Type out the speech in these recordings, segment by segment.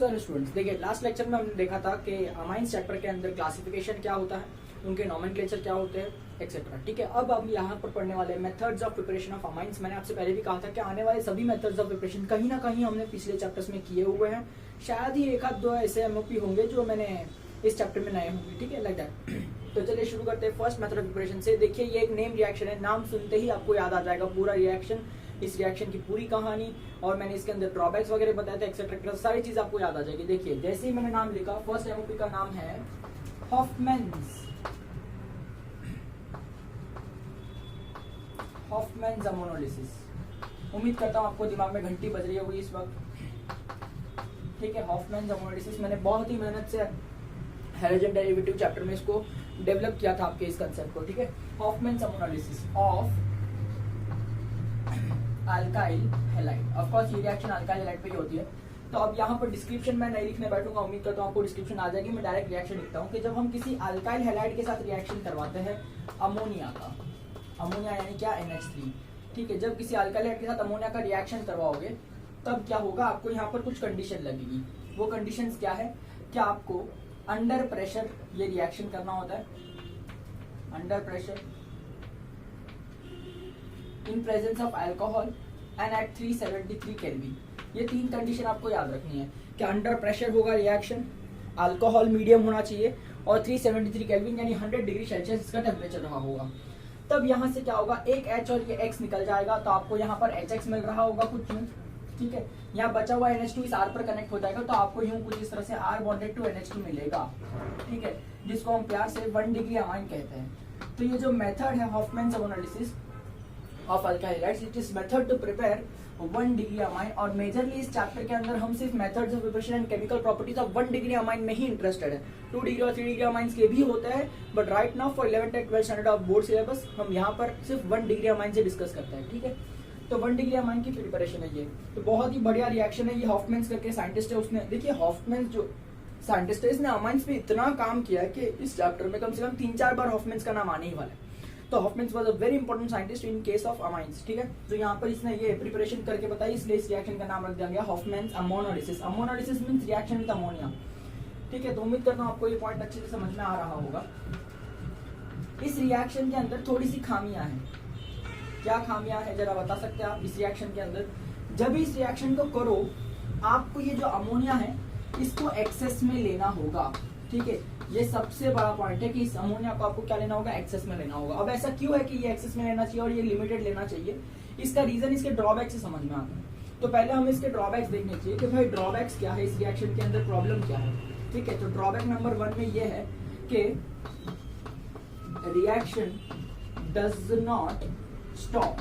नमस्कार स्टूडेंट्स, देखिए last lecture में हमने देखा था कि अमाइंस चैप्टर के अंदर क्लासिफिकेशन क्या होता है, उनके नॉमेनक्लेचर क्या होते हैं एक्सेट्रा। ठीक है, अब हम यहाँ पर पढ़ने वाले methods of preparation of amines. मैंने आपसे पहले भी कहा था कि आने वाले सभी मेथड्स ऑफ प्रिपरेशन कहीं ना कहीं हमने पिछले चैप्टर्स में किए हुए हैं। शायद ही एक आध दो ऐसे एमओपी होंगे जो मैंने इस चैप्टर में नए होंगे। ठीक है, लाइक दैट। तो चलिए शुरू करते हैं फर्स्ट मेथड ऑफ प्रिपरेशन से। देखिए ये एक नेम रिएक्शन है, नाम सुनते ही आपको याद आ जाएगा पूरा रिएक्शन, इस रिएक्शन की पूरी कहानी, और मैंने इसके अंदर ड्रॉबैक्स वगैरह बताए थे एक्सेट्रा, सारी चीज आपको याद आ जाएगी। देखिए जैसे ही मैंने नाम लिखा, फर्स्ट एमओपी का नाम है हॉफमैन्स अमोनोलिसिस। उम्मीद करता हूँ आपको दिमाग में घंटी बज रही होगी इस वक्त। ठीक है, हॉफमैन्स अमोनोलिसिस मैंने बहुत ही मेहनत से हैलोजन डेरिवेटिव चैप्टर में इसको डेवलप किया था आपके इस कंसेप्ट को। ठीक है, Hofmann's ammonolysis of alkyl halide. Of course ये रिएक्शन अल्काइल हैलाइड पे ही होती है। तो अब यहाँ पर डिस्क्रिप्शन मैं नहीं लिखने बैठूंगा, उम्मीद करता हूँ आपको डिस्क्रिप्शन आ जाएगी। मैं डायरेक्ट रिएक्शन लिखता हूँ कि जब हम किसी अल्काइल हैलाइड के साथ रिएक्शन करवाते हैं अमोनिया का, अमोनिया यानी क्या, NH3। ठीक है, जब किसी अल्काइल हैलाइड के साथ अमोनिया का रिएक्शन करवाओगे तब क्या होगा, आपको यहाँ पर कुछ कंडीशन लगेगी। वो कंडीशंस क्या है, क्या आपको अंडर प्रेशर ये रिएक्शन करना होता है, under pressure in presence of alcohol and at 373 kelvin. ये तीन कंडीशन आपको याद रखनी है कि अंडर प्रेशर होगा रिएक्शन, अल्कोहल मीडियम होना चाहिए, और 373 केल्विन यानी 100 डिग्री सेल्सियस इसका टेम्परेचर रहा होगा। तब यहाँ से क्या होगा, एक H और ये X निकल जाएगा, तो आपको यहाँ पर HX मिल रहा होगा कुछ यूं। ठीक है, यहाँ बचा हुआ NH2 इस R पर कनेक्ट हो जाएगा, तो आपको यूं कुछ इस तरह से R बॉन्डेड टू NH2 मिलेगा। ठीक है, जिसको हम प्यार से 1 डिग्री अमाइन कहते हैं। तो ये जो मेथड है Hofmann's ammonolysis of alkyl halides, it is method to prepare 1 degree amine. और मेजरली इस चैप्टर के अंदर हम सिर्फ methods of preparation and chemical properties of 1 degree amine में ही इंटरेस्टेड है। 2 डिग्री और 3 डिग्री अमाइंस के भी होते हैं, but right now for 11th and 12th standard of board syllabus हम यहाँ पर सिर्फ 1 डिग्री अमाइन से डिस्कस करते हैं। ठीक है, तो 1 डिग्री अमाइन की प्रिपरेशन है ये। तो बहुत ही बढ़िया रिएक्शन है ये। हॉफमैन्स करके साइंटिस्ट है, उसने देखिए हॉफमैन्स जो साइंटिस्ट है इसने अमाइंस पे इतना काम किया है कि इस चैप्टर में कम से कम 3-4 बार हॉफमैन्स का नाम आने ही वाला है। तो Hofmann's was a very important scientist in case of amines. ठीक है, तो यहाँ पर इसने ये प्रिपरेशन करके बताई, इसलिए इस रिएक्शन का नाम रख दिया गया Hofmann's ammonolysis. Ammonolysis means reaction with ammonia. ठीक है, तो उम्मीद करता हूँ आपको ये पॉइंट अच्छे से समझ में आ रहा होगा। इस रिएक्शन के अंदर थोड़ी सी खामियां हैं। क्या खामियां हैं जरा बता सकते हैं आप इस रिएक्शन के अंदर? जब इस रिएक्शन को करो आपको ये जो अमोनिया है इसको एक्सेस में लेना होगा। ठीक है, ये सबसे बड़ा पॉइंट है कि इस अमोनिया को आपको क्या लेना होगा, एक्सेस में लेना होगा। अब ऐसा क्यों है कि ये एक्सेस में लेना चाहिए और ये लिमिटेड लेना चाहिए? इसका रीजन इसके ड्रॉबैक से समझ में आता है। तो पहले हमें इसके ड्रॉबैक्स देखने चाहिए कि भाई ड्रॉबैक्स क्या है, इस रिएक्शन के अंदर प्रॉब्लम क्या है। ठीक है, तो ड्रॉबैक नंबर 1 में ये है कि reaction does not stop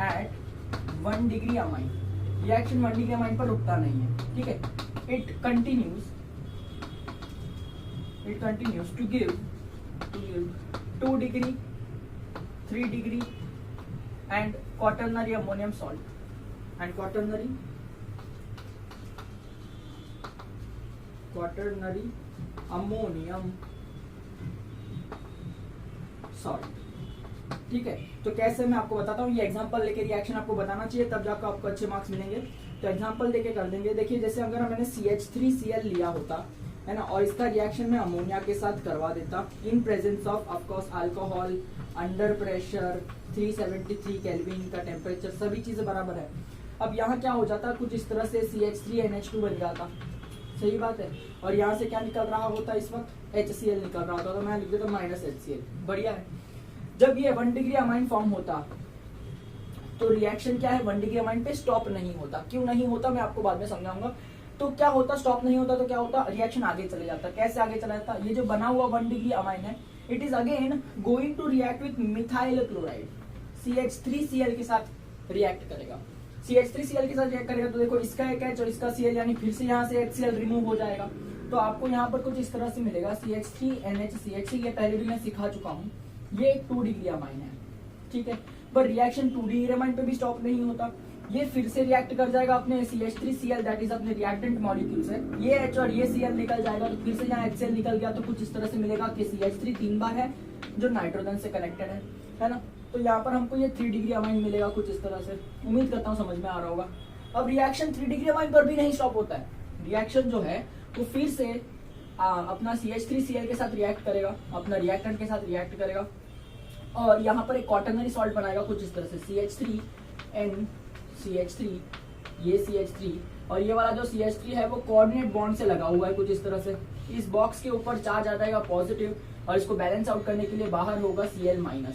at 1 degree amine. Reaction 1 degree amine पर रुकता नहीं है। ठीक है, it continues to give 2 degree, 3 degree and quaternary ammonium salt and quaternary ammonium salt। ठीक है, तो कैसे मैं आपको बताता हूँ। ये एग्जांपल लेके रिएक्शन आपको बताना चाहिए, तब जाकर आपको अच्छे मार्क्स मिलेंगे। तो एग्जांपल देके कर देंगे। देखिए जैसे अगर मैंने CH3Cl लिया होता है ना, और इसका रिएक्शन मैं अमोनिया के साथ करवा देता इन presence of course alcohol, under pressure, 373 kelvin का टेम्परेचर, सभी चीजें बराबर है। अब यहाँ क्या हो जाता, कुछ इस तरह से CH3NH2 बन जाता। सही बात है, और यहाँ से क्या निकल रहा होता, इस वक्त HCl निकल रहा होता, तो मैं लिख देता -HCl। बढ़िया है। जब ये 1 डिग्री अमाइन फॉर्म होता तो रिएक्शन क्या है, 1 डिग्री अमाइन पे स्टॉप नहीं होता। क्यों नहीं होता मैं आपको बाद में समझाऊंगा। तो क्या होता, स्टॉप नहीं होता तो क्या होता, रिएक्शन आगे चले जाता। कैसे आगे चला जाता, ये जो बना हुआ 1 डिग्री अमाइन है it is again going to react with methyl chloride, CH3Cl के साथ रिएक्ट करेगा। CH3Cl के साथ रिएक्ट करेगा तो देखो इसका एक H और इसका Cl, यानी फिर से यहाँ से HCl रिमूव हो जाएगा। तो आपको यहाँ पर कुछ इस तरह से मिलेगा CH3NH ये पहले भी मैं सिखा चुका हूँ। ये एक 2 डिग्री अमाइन है। ठीक है, पर रिएक्शन 2 डिग्री अमाइन पे भी स्टॉप नहीं होता, ये फिर से रिएक्ट कर जाएगा अपने CH3Cl दैट इज अपने रिएक्टेंट मॉलिक्यूल से। ये H और ये Cl निकल जाएगा, तो फिर से यहाँ HCl निकल गया, तो कुछ इस तरह से मिलेगा कि CH3 3 बार है जो नाइट्रोजन से कनेक्टेड है ना। तो यहाँ पर हमको ये 3 डिग्री अमाइन मिलेगा कुछ इस तरह से। उम्मीद करता हूँ समझ में आ रहा होगा। अब रिएक्शन 3 डिग्री अमाइन पर भी नहीं स्टॉप होता है। रिएक्शन जो है वो फिर से अपना CH3Cl के साथ रिएक्ट करेगा, अपना रिएक्टेंट के साथ रिएक्ट करेगा और यहाँ पर एक क्वाटरनरी सॉल्ट बनाएगा कुछ इस तरह से CH3NCH3, ये CH3 और ये वाला जो CH3 है वो कोऑर्डिनेट बॉन्ड से लगा हुआ है कुछ इस तरह से। इस बॉक्स के ऊपर चार्ज आ जाएगा पॉजिटिव और इसको बैलेंस आउट करने के लिए बाहर होगा Cl-।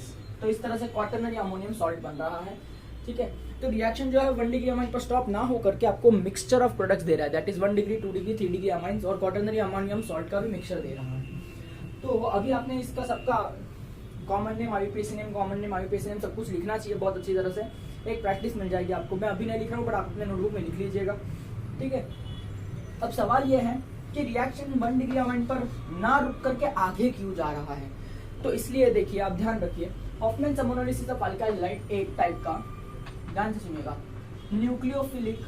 तो इस तरह से क्वाटरनरी अमोनियम सॉल्ट बन रहा है, ठीक है। तो रिएक्शन जो है 1 डिग्री अमाइन पर स्टॉप ना हो करके आपको मिक्सचर ऑफ प्रोडक्ट्स दे रहा है, that is 1 degree 2 degree 3 degree amines और क्वाटरनरी अमोनियम सॉल्ट का भी मिक्सचर दे रहा है। तो अभी आपने इसका सबका common name, IUPAC name, common name, IUPAC name सब कुछ लिखना चाहिए बहुत अच्छी तरह से, एक प्रैक्टिस मिल जाएगी आपको। मैं अभी नहीं लिख रहा हूँ बट आप अपने नोटबुक में लिख लीजिएगा, ठीक है। अब सवाल ये है कि रिएक्शन 1 डिग्री अमाइन पर ना रुक करके आगे क्यों जा रहा है। तो इसलिए देखिए, आप ध्यान रखिए, Hofmann ammonolysis of alkyl halide एक टाइप का, ध्यान से सुनिएगा, न्यूक्लियोफिलिक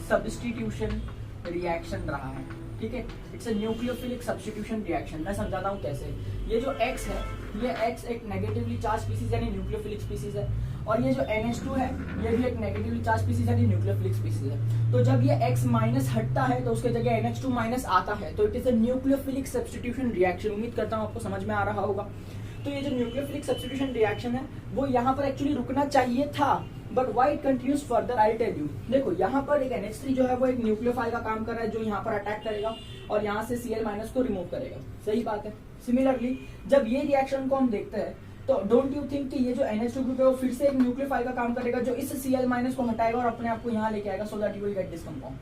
सब्स्टिट्यूशन रिएक्शन रहा है, ठीक है। It's a nucleophilic substitution reaction. मैं समझाता हूँ कैसे। ये जो X है, ये X एक नेगेटिवली चार्ज स्पीसीज यानी न्यूक्लियोफिलिक स्पीसीज है और ये जो NH2 है ये भी एक नेगेटिवली चार्ज स्पीसीज यानी न्यूक्लियोफिलिक स्पीसीज है। तो जब ये X माइनस हटता है तो उसके जगह NH2 माइनस आता है, तो it is a nucleophilic substitution reaction. उम्मीद करता हूँ आपको समझ में आ रहा होगा। तो ये जो न्यूक्लियोफिलिक सब्स्टिट्यूशन रिएक्शन है वो यहाँ पर एक्चुअली रुकना चाहिए था, but why it continues further, I tell you. देखो यहाँ पर एक NH3 जो है वो एक न्यूक्लियोफाइल का काम कर रहा है जो यहाँ पर अटैक करेगा और यहाँ से Cl- को रिमूव करेगा, सही बात है। सिमिलरली जब ये रिएक्शन को हम देखते हैं तो डोंट यू थिंक कि ये जो NH2 ग्रुप है वो फिर से एक न्यूक्लियोफाइल का काम करेगा जो इस Cl- को हटाएगा और अपने आप को यहाँ लेके आएगा, so that you will get this compound.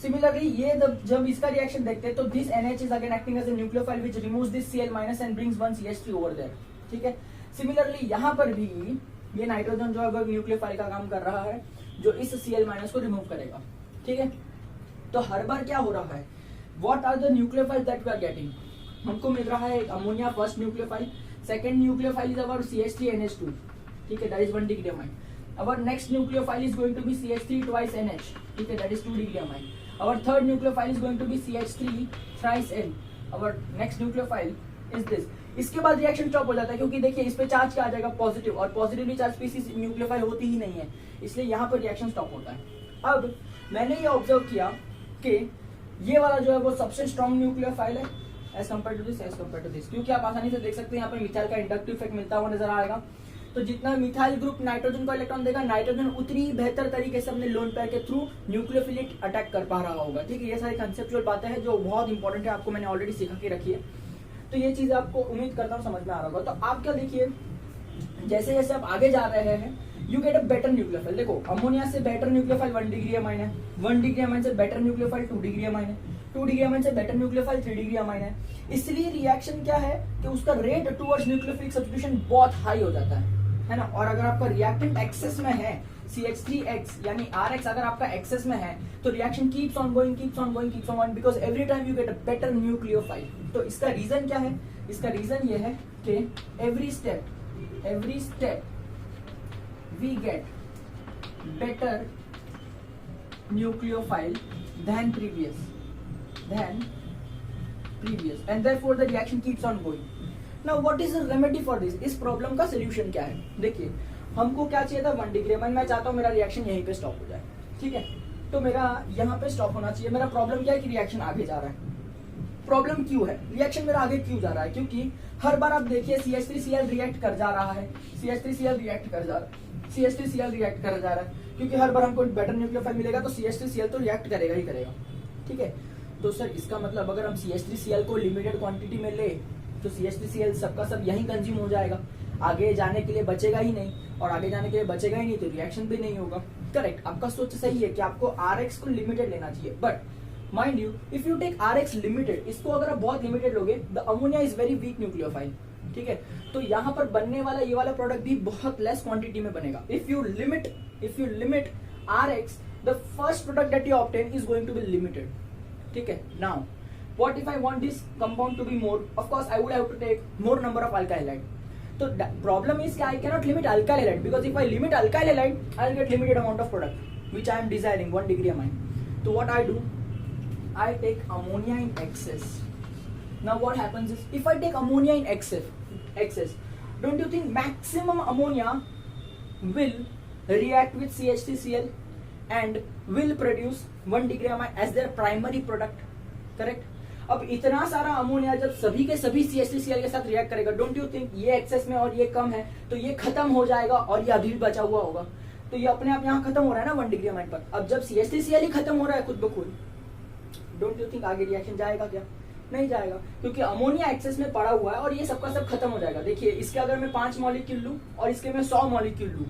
Similarly ये जब इसका रिएक्शन देखते हैं तो this NH is again acting as a nucleophile which removes this Cl- and brings one CH3 over there, ठीक है। सिमिलरली यहाँ पर भी ये नाइट्रोजन जो है वो न्यूक्लियोफाइल का काम कर रहा है जो इस Cl- को रिमूव करेगा, ठीक है। तो हर बार क्या हो रहा है, what are the nucleophile that we are getting, हमको मिल रहा है ammonia first nucleophile, second nucleophile is our CH3NH2, ठीक है, that is 1 degree amine. Our next nucleophile is going to be CH3 twice NH, ठीक है, that is 2 degree amine. Our third nucleophile is going to be CH3 thrice N, our next nucleophile is this. इसके बाद reaction stop हो जाता है क्योंकि देखिए इस पे चार्ज क्या आ जाएगा, पॉजिटिव, और पॉजिटिवली चार्ज स्पीसीज न्यूक्लियोफाइल होती ही नहीं है, इसलिए यहाँ पर रिएक्शन स्टॉप होता है। अब मैंने ये ऑब्जर्व किया कि ये वाला जो है वो सबसे स्ट्रॉन्ग न्यूक्लियोफाइल है एज कम्पेयर टू दिस, क्योंकि आप आसानी से देख सकते हैं यहाँ पर मिथाइल का इंडक्टिव इफेक्ट मिलता हुआ नजर आएगा। तो जितना मिथाइल ग्रुप नाइट्रोजन को इलेक्ट्रॉन देगा, नाइट्रोजन उतनी बेहतर तरीके से अपने लोन पेयर के थ्रू न्यूक्लियोफिलिक अटैक कर पा रहा होगा, ठीक है। ये सारी कंसेप्चुअल बातें हैं जो बहुत इंपॉर्टेंट है, आपको मैंने ऑलरेडी सिखा के रखी है, तो ये चीज आपको उम्मीद करता हूँ समझ में आ रहा होगा। तो आप क्या देखिए, जैसे जैसे आप आगे जा रहे हैं you get a better nucleophile. देखो अमोनिया से बेटर न्यूक्लियोफाइल 1 डिग्री अमाइन है, 1 डिग्री अमाइन से बेटर न्यूक्लियोफाइल 2 डिग्री अमाइन है, 2 डिग्री अमाइन से बेटर न्यूक्लियोफाइल 3 डिग्री अमाइन है। इसलिए रिएक्शन क्या है कि उसका रेट टुवर्ड्स न्यूक्लियोफिलिक सब्स्टिट्यूशन बहुत हाई हो जाता है ना। और अगर आपका रिएक्टेंट एक्सेस में है CH3X यानी RX अगर आपका एक्सेस में है तो reaction keeps on going because every time you get a better nucleophile. तो इसका रीजन क्या है, इसका रीजन ये है कि every step we get better nucleophile than previous and therefore the reaction keeps on going. Now what is the remedy for this? इस problem का सोल्यूशन क्या है? देखिए हमको क्या चाहिए था 1 डिग्री अमाइन, मैं चाहता हूँ मेरा रिएक्शन यहीं पे स्टॉप हो जाए, ठीक है। तो मेरा यहाँ पे स्टॉप होना चाहिए। मेरा प्रॉब्लम क्या है कि रिएक्शन आगे जा रहा है। प्रॉब्लम क्यों है, रिएक्शन मेरा आगे क्यों जा रहा है? क्योंकि हर बार आप देखिए CH3Cl रिएक्ट कर जा रहा है, CH3Cl रिएक्ट कर जा रहा है, क्योंकि हर बार हमको बेटर न्यूक्लियोफाइल मिलेगा तो CH3Cl तो रिएक्ट करेगा ही करेगा, ठीक है। तो सर इसका मतलब अगर हम CH3Cl को लिमिटेड क्वांटिटी में ले तो CH3Cl सबका सब यहीं कंज्यूम हो जाएगा, आगे जाने के लिए बचेगा ही नहीं, और आगे जाने के लिए बचेगा ही नहीं तो रिएक्शन भी नहीं होगा। करेक्ट, आपका सोच सही है कि आपको RX को लिमिटेड लेना चाहिए, but mind you if you take RX limited, इसको अगर आप बहुत लिमिटेड लोगे the ammonia is very weak nucleophile, ठीक है। तो यहाँ पर बनने वाला ये वाला प्रोडक्ट भी बहुत लेस क्वांटिटी में बनेगा। If you limit RX, the first product that you obtain is going to be limited, ठीक है। Now what if I want this compound to be more? Of course I would have to take more number of alkyl halide. So the problem is I cannot limit alkyl halide, because if I limit alkyl halide I'll get limited amount of product which I am desiring 1 degree amine. So what I do, I take ammonia in excess. Now what happens is if I take ammonia in excess, don't you think maximum ammonia will react with CH3Cl and will produce 1 degree amine as their primary product, correct? अब इतना सारा ammonia जब सभी के सभी CH3Cl के साथ react करेगा, डोंट यू थिंक ये एक्सेस में और ये कम है तो ये खत्म हो जाएगा और ये अभी भी बचा हुआ होगा, तो ये अपने आप यहाँ खत्म हो रहा है ना 1 डिग्री अमाइन पर। अब जब CH3Cl ही खत्म हो रहा है खुद ब खुद, डोंट यू थिंक आगे रिएक्शन जाएगा क्या? नहीं जाएगा, क्योंकि अमोनिया एक्सेस में पड़ा हुआ है और ये सबका सब खत्म हो जाएगा। देखिए इसके अगर मैं 5 मॉलिक्यूल लूं और इसके मैं 100 मॉलिक्यूल लूं,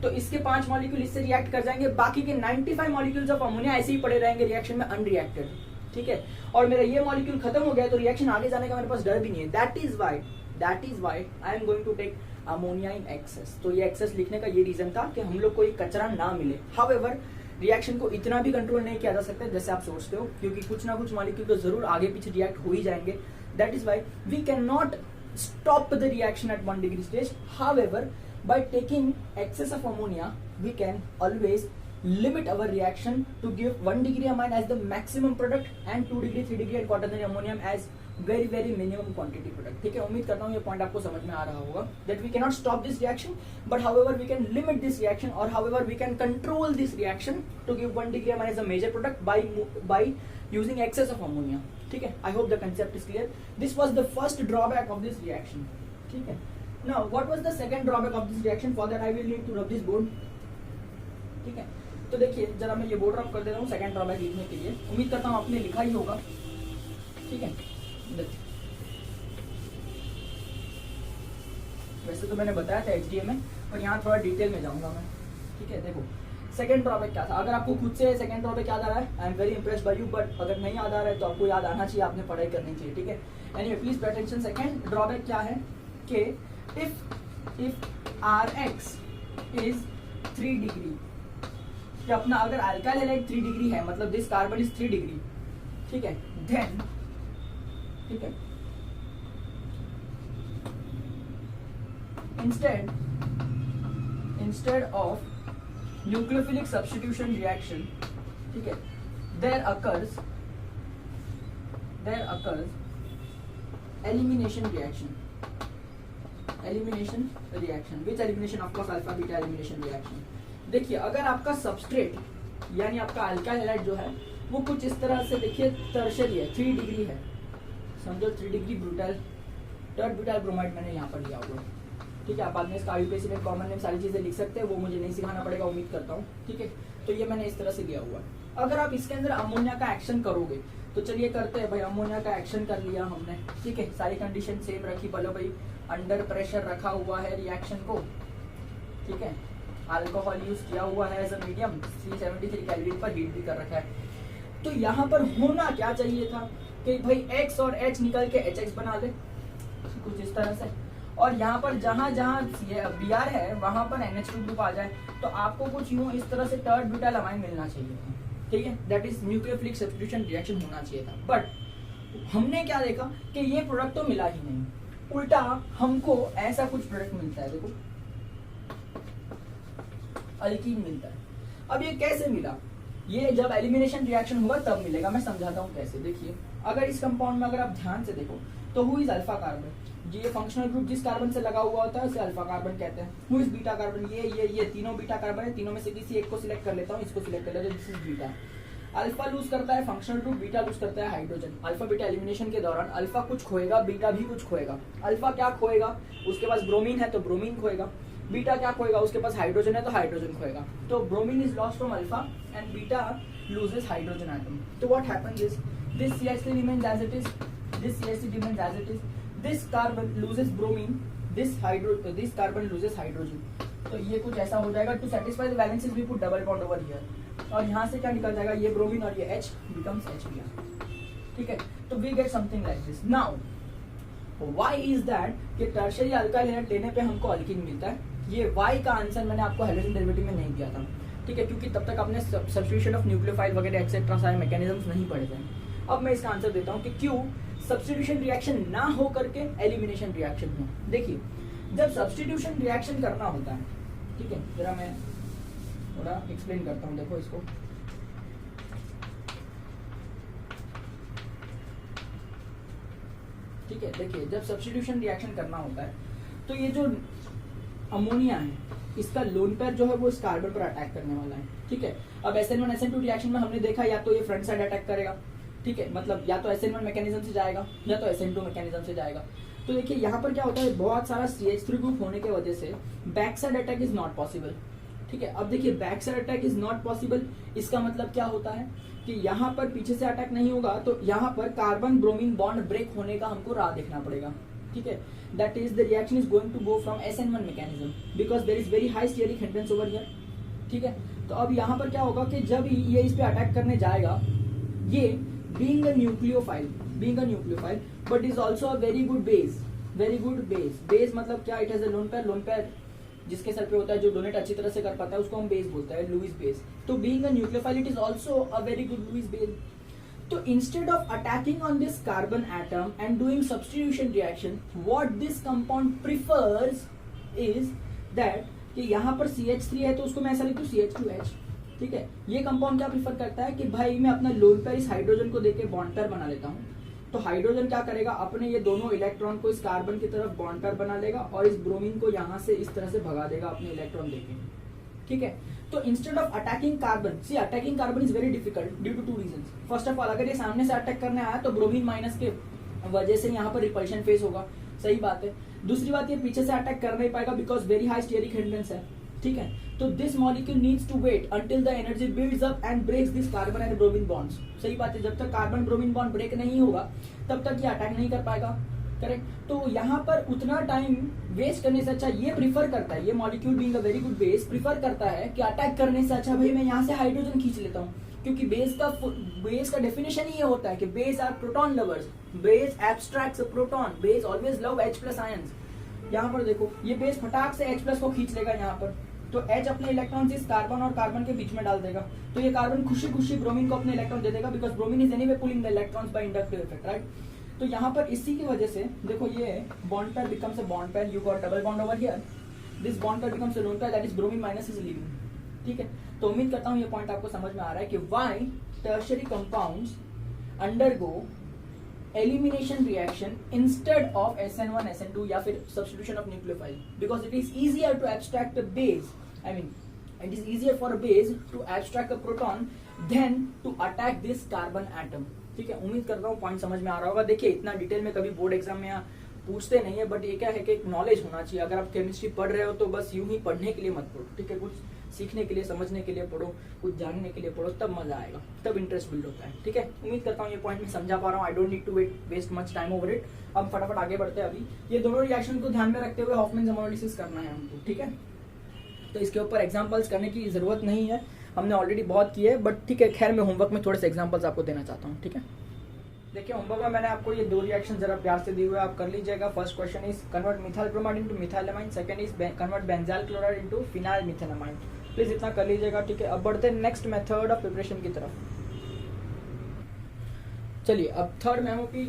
तो इसके 5 मॉलिक्यूल इससे रिएक्ट कर जाएंगे, बाकी के 95 मॉलिक्यूल्स ऑफ अमोनिया ऐसे ही पड़े रहेंगे रिएक्शन में अनरिएक्टेड, ठीक है? और मेरा ये मॉलिक्यूल खत्म हो गया तो रिएक्शन आगे जाने का मेरे पास डर भी नहीं है। That is why I am going to take ammonia in excess. तो ये एक्सेस लिखने का ये रीजन था कि हम लोग को ये कचरा ना मिले। हाउएवर रिएक्शन को इतना भी कंट्रोल नहीं किया जा सकता जैसे आप सोचते हो, क्योंकि कुछ ना कुछ मॉलिक्यूल तो जरूर आगे पीछे रिएक्ट हो ही जाएंगे। That is why we can not stop the reaction at 1 degree stage. However, by taking excess of ammonia, we can always limit our reaction to give 1 degree amine as the maximum product and 2 degree, 3 degree and quaternary ammonium as very minimum quantity product. ठीक है, उम्मीद करता हूँ ये point आपको समझ में आ रहा होगा that we cannot stop this reaction, but however we can limit this reaction or however we can control this reaction to give 1 degree amine as a major product by using excess of ammonia. ठीक है, I hope the concept is clear. This was the first drawback of this reaction. ठीक है, now what was the second drawback of this reaction? For that I will need to rub this board. ठीक है, तो देखिए जरा मैं ये board रब कर देता हूँ सेकंड ड्रॉबैक लिखने के लिए. उम्मीद करता हूँ आपने लिखा ही होगा. ठीक है, वैसे तो मैंने बताया था HDA में, और यहाँ थोड़ा डिटेल में जाऊंगा मैं. ठीक है, देखो सेकंड ड्रॉबैक क्या था. अगर आपको खुद से सेकंड ड्रॉबैक याद आ रहा है, I am very impressed by you, but अगर नहीं याद आ रहा है तो आपको याद आना चाहिए, आपने पढ़ाई करनी चाहिए. ठीक है, anyway please pay attention. Second drawback क्या है कि इफ Rx इज 3 डिग्री, कि अपना अगर अल्काइल हैलाइड 3 डिग्री है, मतलब दिस कार्बन इज 3 डिग्री. ठीक है, देन ठीक है, instead of nucleophilic substitution reaction, ठीक है, there occurs elimination reaction. Which elimination? Of course alpha beta elimination reaction. देखिए अगर आपका सबस्ट्रेट यानी आपका अल्काइल हैलाइड जो है वो कुछ इस तरह से, देखिए टर्शरी है, 3 डिग्री है, समझो 3 डिग्री ब्यूटाइल, टर्ड ब्यूटाइल ब्रोमाइड मैंने यहाँ पर लिया हुआ है. ठीक है, आप बाद में इसका IUPAC में कॉमन नेम सारी चीजें लिख सकते हैं, वो मुझे नहीं सिखाना पड़ेगा उम्मीद करता हूँ. ठीक है, तो ये मैंने इस तरह से लिया हुआ है. अगर आप इसके अंदर अमोनिया का एक्शन करोगे तो चलिए करते हैं भाई. अमोनिया का एक्शन कर लिया हमने. ठीक है, सारी कंडीशन सेम रखी, बोलो भाई अंडर प्रेशर रखा हुआ है रिएक्शन को. ठीक है, अल्कोहल यूज किया हुआ है एज अ मीडियम, 373 केल्विन पर हीट भी कर रखा है. तो यहाँ पर होना क्या चाहिए था कि भाई X और H निकल के HX बना ले कुछ इस तरह से, और यहाँ पर जहाँ Br है वहां पर NH2 ग्रुप आ जाए, तो आपको कुछ यूं इस तरह से टर्ड ब्यूटाइल अमाइन मिलना चाहिए था. ठीक है, that is nucleophilic substitution reaction होना चाहिए था. बट हमने क्या देखा कि ये प्रोडक्ट तो मिला ही नहीं, उल्टा हमको ऐसा कुछ प्रोडक्ट मिलता है. देखो अल्कीन मिलता है. अब ये कैसे मिला? ये जब एलिमिनेशन रिएक्शन हुआ तब मिलेगा. मैं समझाता हूँ कैसे. देखिए अगर इस कंपाउंड में अगर आप ध्यान से देखो तो हु इज अल्फा कार्बन, ये फंक्शनल ग्रुप जिस कार्बन से लगा हुआ होता है उसे अल्फा कार्बन कहते हैं. हु इज बीटा कार्बन, ये तीनों बीटा कार्बन है. तीनों में से किसी एक को सिलेक्ट कर लेता हूँ, इसको सिलेक्ट कर लेता हूँ, this is beta. Alpha lose करता है फंक्शनल ग्रुप, बीटा लूज करता है हाइड्रोजन. अल्फा बीटा एलिमिनेशन के दौरान अल्फा कुछ खोएगा, बीटा भी कुछ खोएगा. अल्फा क्या खोएगा? उसके पास ब्रोमीन है तो ब्रोमीन खोएगा. बीटा क्या खोएगा? उसके पास हाइड्रोजन है तो हाइड्रोजन खोएगा. तो bromine is lost from alpha and beta loses hydrogen atom. So what happens is this CH3 remains as it is, this CH3 remains as it is, this carbon loses bromine, this carbon loses hydrogen. तो ये कुछ ऐसा हो जाएगा. To satisfy the valences we put double bond over here. और यहाँ से क्या निकल जाएगा? ये ब्रोमीन और ये H becomes HBr. ठीक है, तो we get something like this. Now why is that कि टर्शियरी अल्काइल हैलाइड लेने पे हमको अल्कीन मिलता है? ये y का आंसर मैंने आपको हाइड्रोजन डेरिवेटिव में नहीं दिया था. ठीक है, क्योंकि तब तक आपने सब्स्टिट्यूशन ऑफ न्यूक्लियोफाइल वगैरह एक्सेट्रा सारे मैकेनिज्म्स नहीं पढ़े थे. अब मैं इसका आंसर देता हूँ कि क्यों सब्स्टिट्यूशन रिएक्शन ना हो करके एलिमिनेशन रिएक्शन हो. देखिए जब सब्स्टिट्यूशन रिएक्शन करना होता है, ठीक है, जरा मैं थोड़ा एक्सप्लेन करता हूँ. देखो इसको, ठीक है, देखिए जब सब्स्टिट्यूशन रिएक्शन करना होता है तो ये जो अमोनिया है, इसका लोन पेयर जो है वो इस कार्बन पर अटैक करने वाला है, ठीक है। अब SN1 SN2 रिएक्शन में हमने देखा या तो ये फ्रंट साइड अटैक करेगा, ठीक है, मतलब या तो SN1 मैकेनिज्म से जाएगा या तो SN2 मैकेनिज्म से जाएगा। तो देखिए यहाँ पर क्या होता है, बहुत सारा CH3 ग्रुप होने की वजह से back side attack is not possible, ठीक है। अब देखिए back side attack is not possible, इसका मतलब क्या होता है कि यहाँ पर पीछे से अटैक नहीं होगा, तो यहाँ पर कार्बन ब्रोमीन बॉन्ड ब्रेक होने का हमको राह देखना पड़ेगा, ठीक है। That is the reaction is going to go from SN1 mechanism because there is very high steric hindrance over here, ठीक है। तो अब यहाँ पर क्या होगा कि जब ये इस पे अटैक करने जाएगा, ये being a nucleophile but is also a very good base मतलब क्या, it has a lone pair जिसके सर पे होता है, जो डोनेट अच्छी तरह से कर पाता है उसको हम बेस बोलते हैं, लुईस बेस। तो being a nucleophile it is also a very good Lewis base. तो instead of attacking on this carbon atom and doing substitution reaction, what this compound prefers is that कि यहाँ पर CH3 है तो उसको मैं ऐसा लिखूं CH2H, ठीक है। ये कंपाउंड क्या प्रिफर करता है कि भाई मैं अपना लोन पेयर इस हाइड्रोजन को देके बॉन्ड पेयर बना लेता हूँ। तो हाइड्रोजन क्या करेगा, अपने ये दोनों इलेक्ट्रॉन को इस कार्बन की तरफ बॉन्ड पेयर बना लेगा और इस ब्रोमीन को यहाँ से इस तरह से भगा देगा अपने इलेक्ट्रॉन देके, ठीक है। तो instead of attacking carbon, see attacking carbon is very difficult due to 2 reasons. First of all, अगर ये सामने से अटैक करने आया तो ब्रोमीन माइनस के वजह से यहाँ पर रिपल्शन फेस होगा, सही बात है। दूसरी बात, ये पीछे से अटैक कर नहीं पाएगा because very high steric hindrance है, ठीक है। तो this molecule needs to wait until the energy builds up and breaks this carbon and bromine bonds, सही बात है। जब तक कार्बन ब्रोमीन बॉन्ड ब्रेक नहीं होगा तब तक ये अटैक नहीं कर पाएगा, करेक्ट। तो यहाँ पर उतना टाइम वेस्ट करने से अच्छा ये प्रिफर करता है, ये molecule being a very good base prefer करता है कि अटैक करने से अच्छा भाई मैं यहाँ से हाइड्रोजन खींच लेता हूँ, क्योंकि बेस का डेफिनेशन ही ये होता है कि base are proton lovers, base abstracts a proton, base always love H+ ions. यहाँ पर देखो ये बेस फटाक से H+ को खींच लेगा यहाँ पर, तो H अपने इलेक्ट्रॉन इस कार्बन और कार्बन के बीच में डाल देगा, तो ये कार्बन खुशी खुशी ब्रोमीन को अपने इलेक्ट्रॉन दे देगा because bromine is anyway pulling the electrons bye inductive effect, right. तो यहाँ पर इसी की वजह से देखो ये bond pair becomes a bond pair, you got double bond over here, this bond pair becomes a lone pair, that is bromine minus is leaving, ठीक है। तो उम्मीद करता हूँ ये पॉइंट आपको समझ में आ रहा है कि why tertiary compounds undergo elimination reaction instead of SN1 SN2 या फिर substitution of nucleophile, because it is easier to abstract a base, I mean it is easier for a base to abstract a proton than to attack this carbon atom, ठीक है। उम्मीद करता हूँ point समझ में आ रहा होगा। देखिए इतना डिटेल में कभी बोर्ड एग्जाम में पूछते नहीं है, बट ये क्या है कि एक नॉलेज होना चाहिए। अगर आप केमिस्ट्री पढ़ रहे हो तो बस यूं ही पढ़ने के लिए मत पढ़ो, ठीक है। कुछ सीखने के लिए, समझने के लिए पढ़ो, कुछ जानने के लिए पढ़ो, तब मजा आएगा, तब इंटरेस्ट बिल्ड होता है, ठीक है। उम्मीद करता हूँ ये पॉइंट मैं समझा पा रहा हूँ। I don't need to waste much time over it. अब फटाफट आगे बढ़ते हैं। अभी ये दोनों रिएक्शन को ध्यान में रखते हुए हॉफमैन एनालिसिस करना है हमको, ठीक है। तो इसके ऊपर एग्जाम्पल्स करने की जरूरत नहीं है, हमने ऑलरेडी बहुत किए, बट ठीक है। खैर मैं होमवर्क में थोड़े से एग्जाम्पल्स आपको देना चाहता हूँ, ठीक है। देखिए होमवर्क में मैंने आपको ये 2 रिएक्शन जरा प्यार से दी हुए, आप कर लीजिएगा। First question is convert methyl bromide into methylamine, second is convert benzyl chloride into phenyl methanamine. Please इतना कर लीजिएगा, ठीक है। अब बढ़ते हैं नेक्स्ट मेथड ऑफ प्रिपरेशन की तरफ। चलिए अब थर्ड एमओपी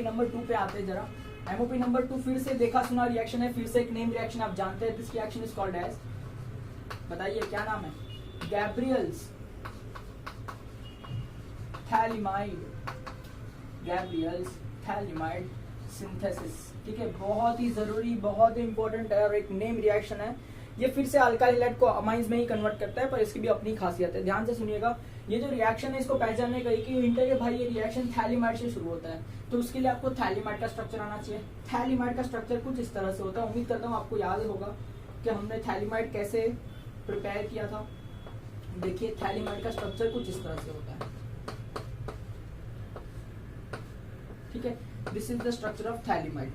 नंबर 2 पे आते हैं जरा। एमओपी नंबर 2 फिर से देखा सुना रिएक्शन है, फिर से एक नेम रिएक्शन आप जानते हैं। This reaction is called as, बताइए क्या नाम है? गैब्रियल्स थैलिमाइड सिंथेसिस, ठीक है। बहुत ही जरूरी, बहुत ही इंपॉर्टेंट है और एक नेम रिएक्शन है। ये फिर से अल्काइल हैलाइड को अमाइंस में ही कन्वर्ट करता है, पर इसकी भी अपनी खासियत है। ध्यान से सुनिएगा, ये जो रिएक्शन है इसको पहचानने का एक ही हिंट है कि भाई ये रिएक्शन थैलिमाइड से शुरू होता है, तो उसके लिए आपको थैलिमाइड का स्ट्रक्चर आना चाहिए। थैलिमाइड का स्ट्रक्चर कुछ इस तरह से होता है। उम्मीद करता हूँ आपको याद होगा कि हमने थैलिमाइड कैसे प्रिपेयर किया था। देखिए थैलिमाइड का स्ट्रक्चर कुछ इस तरह से होता है, ठीक है। This is the structure of phthalimide,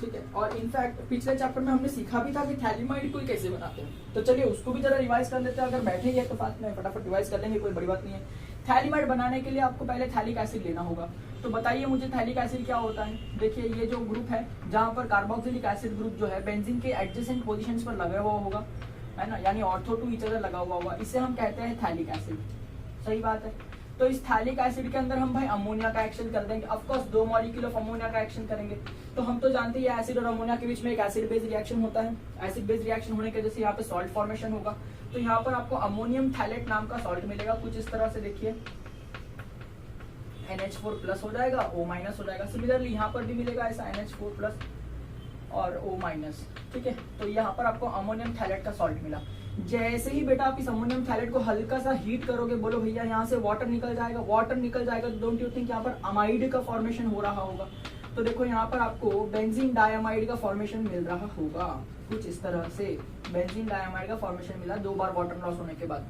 ठीक है। और इनफैक्ट पिछले चैप्टर में हमने सीखा भी था कि थैलिमाइड को कैसे बनाते हैं, तो चलिए उसको भी जरा रिवाइज कर लेते हैं। अगर बैठेंगे तो साथ में फटाफट रिवाइज कर लेंगे, कोई बड़ी बात नहीं है। थैलिमाइड बनाने के लिए आपको पहले थैलिक एसिड लेना होगा। तो बताइए मुझे थैलिक एसिड क्या होता है। देखिए ये जो ग्रुप है जहाँ पर कार्बोक्सिलिक एसिड ग्रुप जो है बेंजीन के एडजेसेंट पोजीशंस पर लगा हुआ होगा, है ना, यानी ऑर्थो टू ईच अदर लगा हुआ होगा, इसे हम कहते हैं थैलिक एसिड, सही बात है। तो इस थैलिक एसिड के अंदर हम भाई अमोनिया का एक्शन कर देंगे। Of course 2 molecule of ammonia का एक्शन करेंगे। तो हम तो जानते हैं एसिड और अमोनिया के बीच में एक एसिड बेस रिएक्शन होता है। एसिड बेस रिएक्शन होने की वजह से यहाँ पे सॉल्ट फॉर्मेशन होगा। तो यहाँ पर आपको अमोनियम थैलेट नाम का सॉल्ट मिलेगा, कुछ इस तरह से। देखिए NH4+ हो जाएगा, O- हो जाएगा। सिमिलरली यहाँ पर भी मिलेगा ऐसा NH4+। और O माइनस, ठीक है। तो यहाँ पर आपको अमोनियम थैलेट का सॉल्ट मिला। जैसे ही बेटा आप इस अमोनियम थैलेट को हल्का सा हीट करोगे, बोलो भैया यहाँ से वाटर निकल जाएगा, वाटर निकल जाएगा, तो डोंट यू थिंक यहाँ पर अमाइड का फॉर्मेशन हो रहा होगा। तो देखो यहाँ पर आपको बेंजीन डायमाइड का फॉर्मेशन मिल रहा होगा कुछ इस तरह से। बेंजीन डायमाइड का फॉर्मेशन मिला 2 बार वाटर लॉस होने के बाद।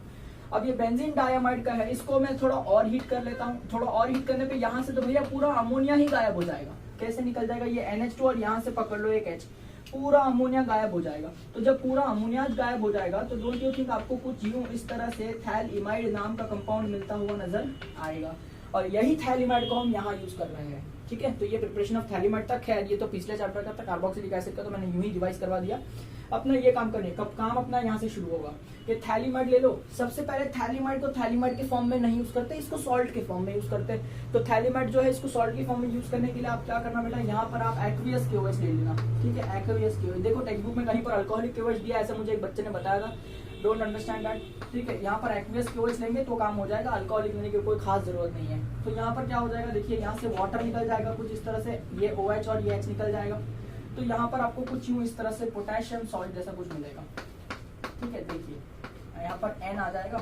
अब ये बेंजीन डायमाइड का है, इसको मैं थोड़ा और हीट कर लेता हूँ। थोड़ा और हीट करने पे यहाँ से तो भैया पूरा अमोनिया ही गायब हो जाएगा। कैसे निकल जाएगा? ये NH2 और यहाँ से पकड़ लो एक H, पूरा अमोनिया गायब हो जाएगा। तो जब पूरा अमोनिया गायब हो जाएगा तो डोंट यू थिंक आपको कुछ यूं इस तरह से थैलिमाइड नाम का कंपाउंड मिलता हुआ नजर आएगा। और यही थैलिमाइड को हम यहाँ यूज कर रहे हैं, ठीक है। तो ये प्रिपरेशन ऑफ थैलिमाइड तक है, ये तो पिछले चैप्टर का था कार्बोक्सिलिक एसिड का, तो मैंने यूं ही रिवाइज करवा दिया। अपना ये काम करने कब काम अपना यहाँ से शुरू होगा। ये थैलिमाइड ले लो। सबसे पहले थैलिमाइड को थैलिमाइड के फॉर्म में नहीं यूज करते, इसको सॉल्ट के फॉर्म में यूज करते हैं। तो थैलिमाइड जो है इसको सॉल्ट के फॉर्म में यूज करने के लिए आप क्या करना बेटा, यहाँ पर आप एक्वियस KOH ले लेना, ठीक है। एक्वियस KOH देखो टेक्स्ट बुक में कहीं पर अल्कोहलिक KOH दिया, ऐसा मुझे एक बच्चे ने बताया था, डोंट अंडरस्टैंड दैट, ठीक है। यहाँ पर एक्वियस KOH लेंगे तो काम हो जाएगा, अल्कोहलिक लेने की कोई खास जरूरत नहीं है। तो यहाँ पर क्या हो जाएगा, देखिए यहाँ से वाटर निकल जाएगा कुछ इस तरह से, ये OH और ये H निकल जाएगा। तो यहाँ पर आपको कुछ यूं इस तरह से पोटेशियम सॉल्ट जैसा कुछ मिलेगा, ठीक है। देखिए यहाँ पर N आ जाएगा,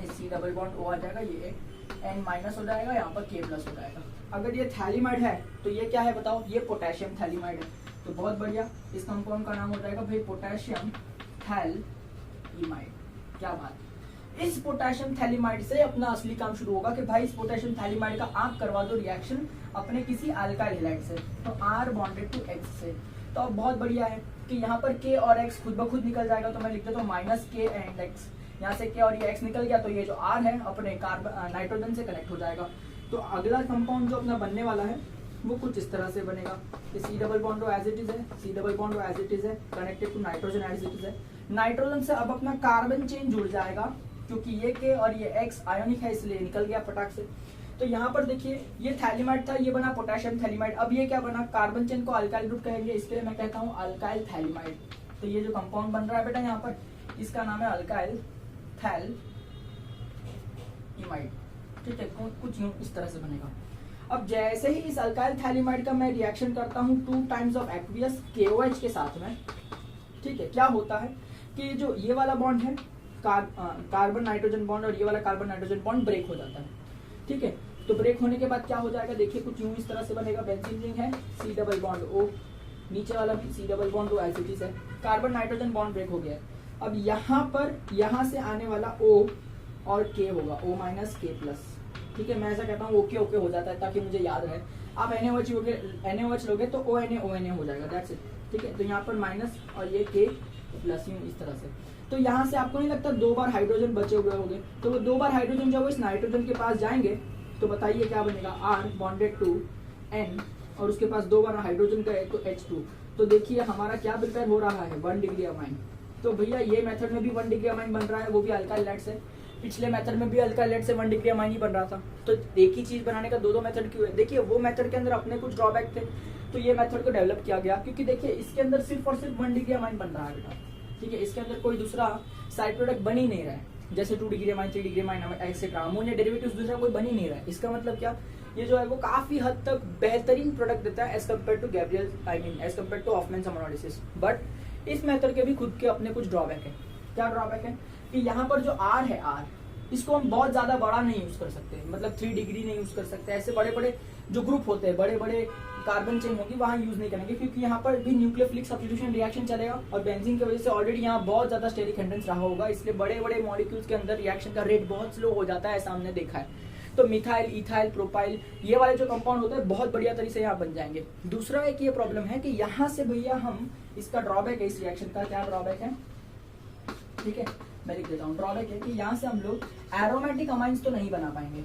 C डबल बॉन्ड O आ जाएगा, ये N माइनस हो जाएगा, यहाँ पर K प्लस हो जाएगा। अगर ये थैलिमाइड है तो ये क्या है बताओ, ये पोटेशियम थैलिमाइड है। तो बहुत बढ़िया, इस कंपाउंड का नाम हो जाएगा भाई पोटेशियम थैलिमाइड। क्या बात। इस पोटेशियम थैलिमाइड से अपना असली काम शुरू होगा कि भाई इस पोटेशियम थैलिमाइड का आप करवा दो रिएक्शन अपने किसी अल्काइल हैलाइड से, तो R बॉन्डेड टू X से। तो अब बहुत बढ़िया है कि यहाँ पर K और X खुद ब खुद निकल जाएगा। तो मैं लिख देता हूँ माइनस K एंड X, यहाँ से K और ये X निकल गया, तो ये जो R है अपने कार्बन नाइट्रोजन से कनेक्ट हो जाएगा। तो अगला कंपाउंड जो अपना बनने वाला है वो कुछ इस तरह से बनेगा कि C double bond as it is है, C double bond as it is है, connected to nitrogen as it is है। नाइट्रोजन से अब अपना कार्बन चेन जुड़ जाएगा, क्योंकि ये K और ये X आयोनिक है इसलिए निकल गया फटाक से। तो यहाँ पर देखिए ये थैलिमाइड था, ये बना पोटेशियम थैलिमाइड। अब ये क्या बना, कार्बन चेन को अल्काइल ग्रुप कहेंगे, इसलिए मैं कहता हूँ अल्काइल थैलिमाइड। तो ये जो कंपाउंड बन रहा है बेटा यहाँ पर, इसका नाम है अल्काइल थैलिमाइड, ठीक है। कुछ यूं इस तरह से बनेगा। अब जैसे ही इस अल्काइल थैलिमाइड का मैं रिएक्शन करता हूँ 2 टाइम्स ऑफ एक्वियस KOH के साथ में, ठीक है, क्या होता है कि जो ये वाला बॉन्ड है कार्बन नाइट्रोजन बॉन्ड और ये वाला कार्बन नाइट्रोजन बॉन्ड ब्रेक हो जाता है, ठीक है। तो ब्रेक होने के बाद क्या हो जाएगा, देखिए कुछ यूं इस तरह से बनेगा। बेंजीन रिंग है, C डबल बॉन्ड O, नीचे वाला भी C double bond O as it is है। कार्बन नाइट्रोजन बॉन्ड ब्रेक हो गया है। अब यहाँ पर यहाँ से आने वाला O और K होगा, O माइनस K प्लस, ठीक है। मैं ऐसा कहता हूँ ओके ओके हो जाता है ताकि मुझे याद रहे। आप NaOH लोगे तो ONA हो जाएगा, दैट्स इट, ठीक है। तो यहाँ पर माइनस और ये K प्लस यूं इस तरह से। तो यहाँ से आपको नहीं लगता 2 बार हाइड्रोजन बचे हुए होंगे, तो वो 2 बार हाइड्रोजन जब वो इस नाइट्रोजन के पास जाएंगे तो बताइए क्या बनेगा, R बॉन्डेड टू N और उसके पास 2 बार हाइड्रोजन का है तो H2। तो देखिए हमारा क्या प्रिपेयर हो रहा है, 1 डिग्री अमाइन। तो भैया ये मेथड में भी 1 डिग्री अमाइन बन रहा है, वो भी अल्काइल हैलाइड से। पिछले मेथड में भी अल्काइल हैलाइड से 1 डिग्री अमाइन ही बन रहा था। तो एक ही चीज बनाने का 2 मेथड क्यों है? देखिए वो मेथड के अंदर अपने कुछ ड्रॉबैक थे, तो ये मेथड को डेवलप किया गया, क्योंकि देखिए इसके अंदर सिर्फ और सिर्फ 1 डिग्री अमाइन बन रहा है बेटा, ठीक है। इसके अंदर कोई दूसरा साइड प्रोडक्ट बन ही नहीं रहा है, जैसे 2 degree amine, 3 degree amine etcetera, ammonia derivatives दूसरा कोई बन ही नहीं रहा है। इसका मतलब क्या, ये जो है वो काफी हद तक बेहतरीन प्रोडक्ट देता है as compare to Gabriel, I mean as compare to Hofmann ammonolysis. But इस मेथड के भी खुद के अपने कुछ ड्रॉबैक है। क्या ड्रॉबैक है कि यहाँ पर जो R है, R इसको हम बहुत ज्यादा बड़ा नहीं यूज कर सकते, मतलब 3 डिग्री नहीं यूज कर सकते। ऐसे बड़े बड़े जो ग्रुप होते हैं, बड़े बड़े कार्बन चेन होगी, वहां यूज नहीं करेंगे, क्योंकि यहाँ पर भी न्यूक्लियोफिलिक सब्स्टिट्यूशन रिएक्शन चलेगा और बेंजीन की वजह से ऑलरेडी यहाँ बहुत ज्यादा स्टेरिक कंडेंस रहा होगा, इसलिए बड़े बड़े मॉलिक्यूल्स के अंदर रिएक्शन का रेट बहुत स्लो हो जाता है, ऐसा हमने देखा है। तो मिथाइल, इथाइल, प्रोपाइल, ये वाले जो कंपाउंड होते हैं बहुत बढ़िया तरीके से यहाँ बन जाएंगे। दूसरा एक ये प्रॉब्लम है कि यहाँ से भैया हम, इसका ड्रॉबैक है इस रिएक्शन का, क्या ड्रॉबैक है, ठीक है मैं लिख देता हूँ। ड्रॉबैक है कि यहाँ से हम लोग एरोमेटिक अमाइंस तो नहीं बना पाएंगे।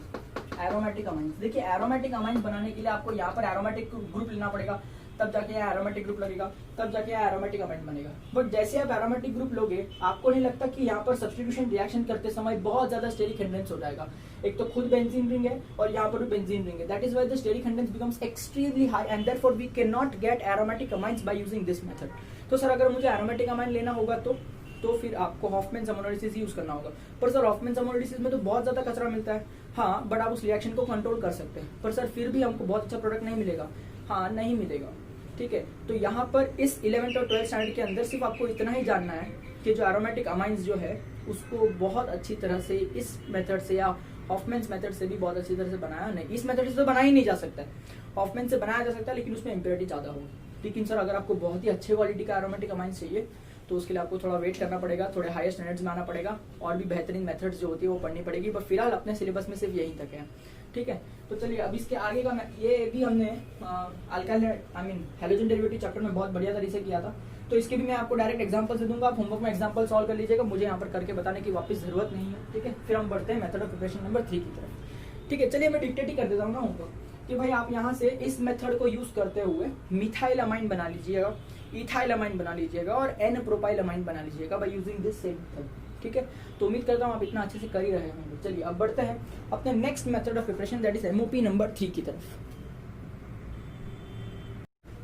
एरोमेटिक अमाइंस, देखिए एरोमेटिक अमाइंस बनाने के लिए आपको यहाँ पर एरोमेटिक ग्रुप लेना पड़ेगा, तब जाके यहाँ एरोमेटिक ग्रुप लगेगा, तब जाके यहाँ एरोमेटिक अमाइन बनेगा। बट जैसे आप एरोमेटिक ग्रुप लोगे, आपको नहीं लगता कि यहाँ पर सब्स्टिट्यूशन रिएक्शन करते समय बहुत ज्यादा स्टेरिक कंडेंस हो जाएगा। एक तो खुद बेंजीन रिंग है और यहाँ पर भी बेंजीन रिंग है, that is why the steric condense becomes extremely high and therefore we can not get aromatic amines by using this method. तो सर अगर मुझे एरोमेटिक अमाइन लेना होगा तो फिर आपको हॉफमैन अमोनोलिसिस यूज करना होगा। पर सर हॉफमैन अमोनोलिसिस में तो बहुत ज्यादा कचरा मिलता है। हाँ, बट आप उस रिएक्शन को कंट्रोल कर सकते हैं, पर सर फिर भी हमको बहुत अच्छा प्रोडक्ट नहीं मिलेगा। हाँ, नहीं मिलेगा, ठीक है। तो यहाँ पर इस 11th और 12th स्टैंडर्ड के अंदर सिर्फ आपको इतना ही जानना है कि जो एरोमेटिक अमाइंस जो है उसको बहुत अच्छी तरह से इस मेथड से या हॉफमैन्स मेथड से भी बहुत अच्छी तरह से बनाया नहीं, इस मेथड से तो बनाया ही नहीं जा सकता है, हॉफमैन से बनाया जा सकता है लेकिन उसमें इम्प्योरिटी ज़्यादा होगी। लेकिन सर अगर आपको बहुत ही अच्छे क्वालिटी का एरोमेटिक अमाइंस चाहिए तो उसके लिए आपको थोड़ा वेट करना पड़ेगा, थोड़े हायर स्टैंडर्ड्स में आना पड़ेगा और भी बेहतरीन मेथड्स जो होती है वो पढ़नी पड़ेगी, पर फिलहाल अपने सिलेबस में सिर्फ यहीं तक है, ठीक है। तो चलिए अब इसके आगे का ये भी हमने अल्काइल हैलोजन डेरिवेटिव चैप्टर में बहुत बढ़िया तरीके से किया था, तो इसके भी मैं आपको डायरेक्ट एग्जांपल से दूंगा, आप होमवर्क में एग्जांपल सॉल्व कर लीजिएगा, मुझे यहाँ पर करके बताने की वापस जरूरत नहीं है, ठीक है। फिर हम बढ़ते हैं मेथड ऑफ प्रिपरेशन नंबर 3 की तरफ, ठीक है। चलिए मैं डिक्टेट ही कर देता हूँ ना होमवर्क कि भाई आप यहाँ से इस मेथड को यूज करते हुए मिथाइल अमाइन बना लीजिएगा, इथाइल अमाइन बना लीजिएगा और एन प्रोपाइल अमाइन बना लीजिएगा bye using this same method, ठीक है। तो उम्मीद करता हूँ आप इतना अच्छे से कर ही रहे होंगे। चलिए अब बढ़ते हैं अपने next method of preparation that is MOP number 3 की तरफ।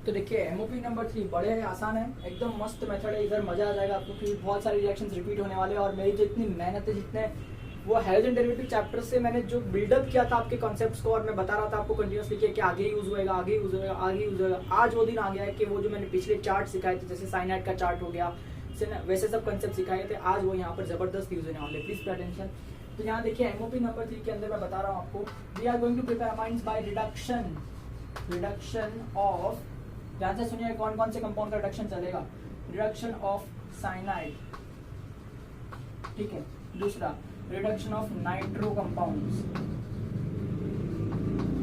तो देखिए एमओपी नंबर 3 बड़े है, आसान है, एकदम मस्त मेथड है, इधर मजा आ जाएगा आपको क्योंकि बहुत सारे रिएक्शंस रिपीट होने वाले हैं और मेरी जो इतनी मेहनत है, जितने वो हैलोजन डेरिवेटिव चैप्टर से मैंने जो बिल्डअप किया था आपके कॉन्सेप्ट्स को और मैं बता रहा था आपको कंटिन्यूअसली कि आगे यूज होएगा, आगे यूज होएगा, आगे यूज होएगा, आज वो दिन आ गया है कि वो जो मैंने पिछले चार्ट सिखाए थे जैसे साइनाइड का चार्ट हो गया, वैसे सब कंसेप्ट सिखाए थे, आज वो यहाँ पर जबरदस्त यूज होने वाले, प्लीज पे अटेंशन। तो यहाँ देखिए एमओपी नंबर 3 के अंदर मैं बता रहा हूँ आपको, we are going to prepare amines by reduction of, ध्यान से सुनिए कौन कौन से कंपाउंड का रिडक्शन चलेगा, रिडक्शन ऑफ साइनाइड, ठीक है, दूसरा रिडक्शन ऑफ नाइट्रो कंपाउंड्स,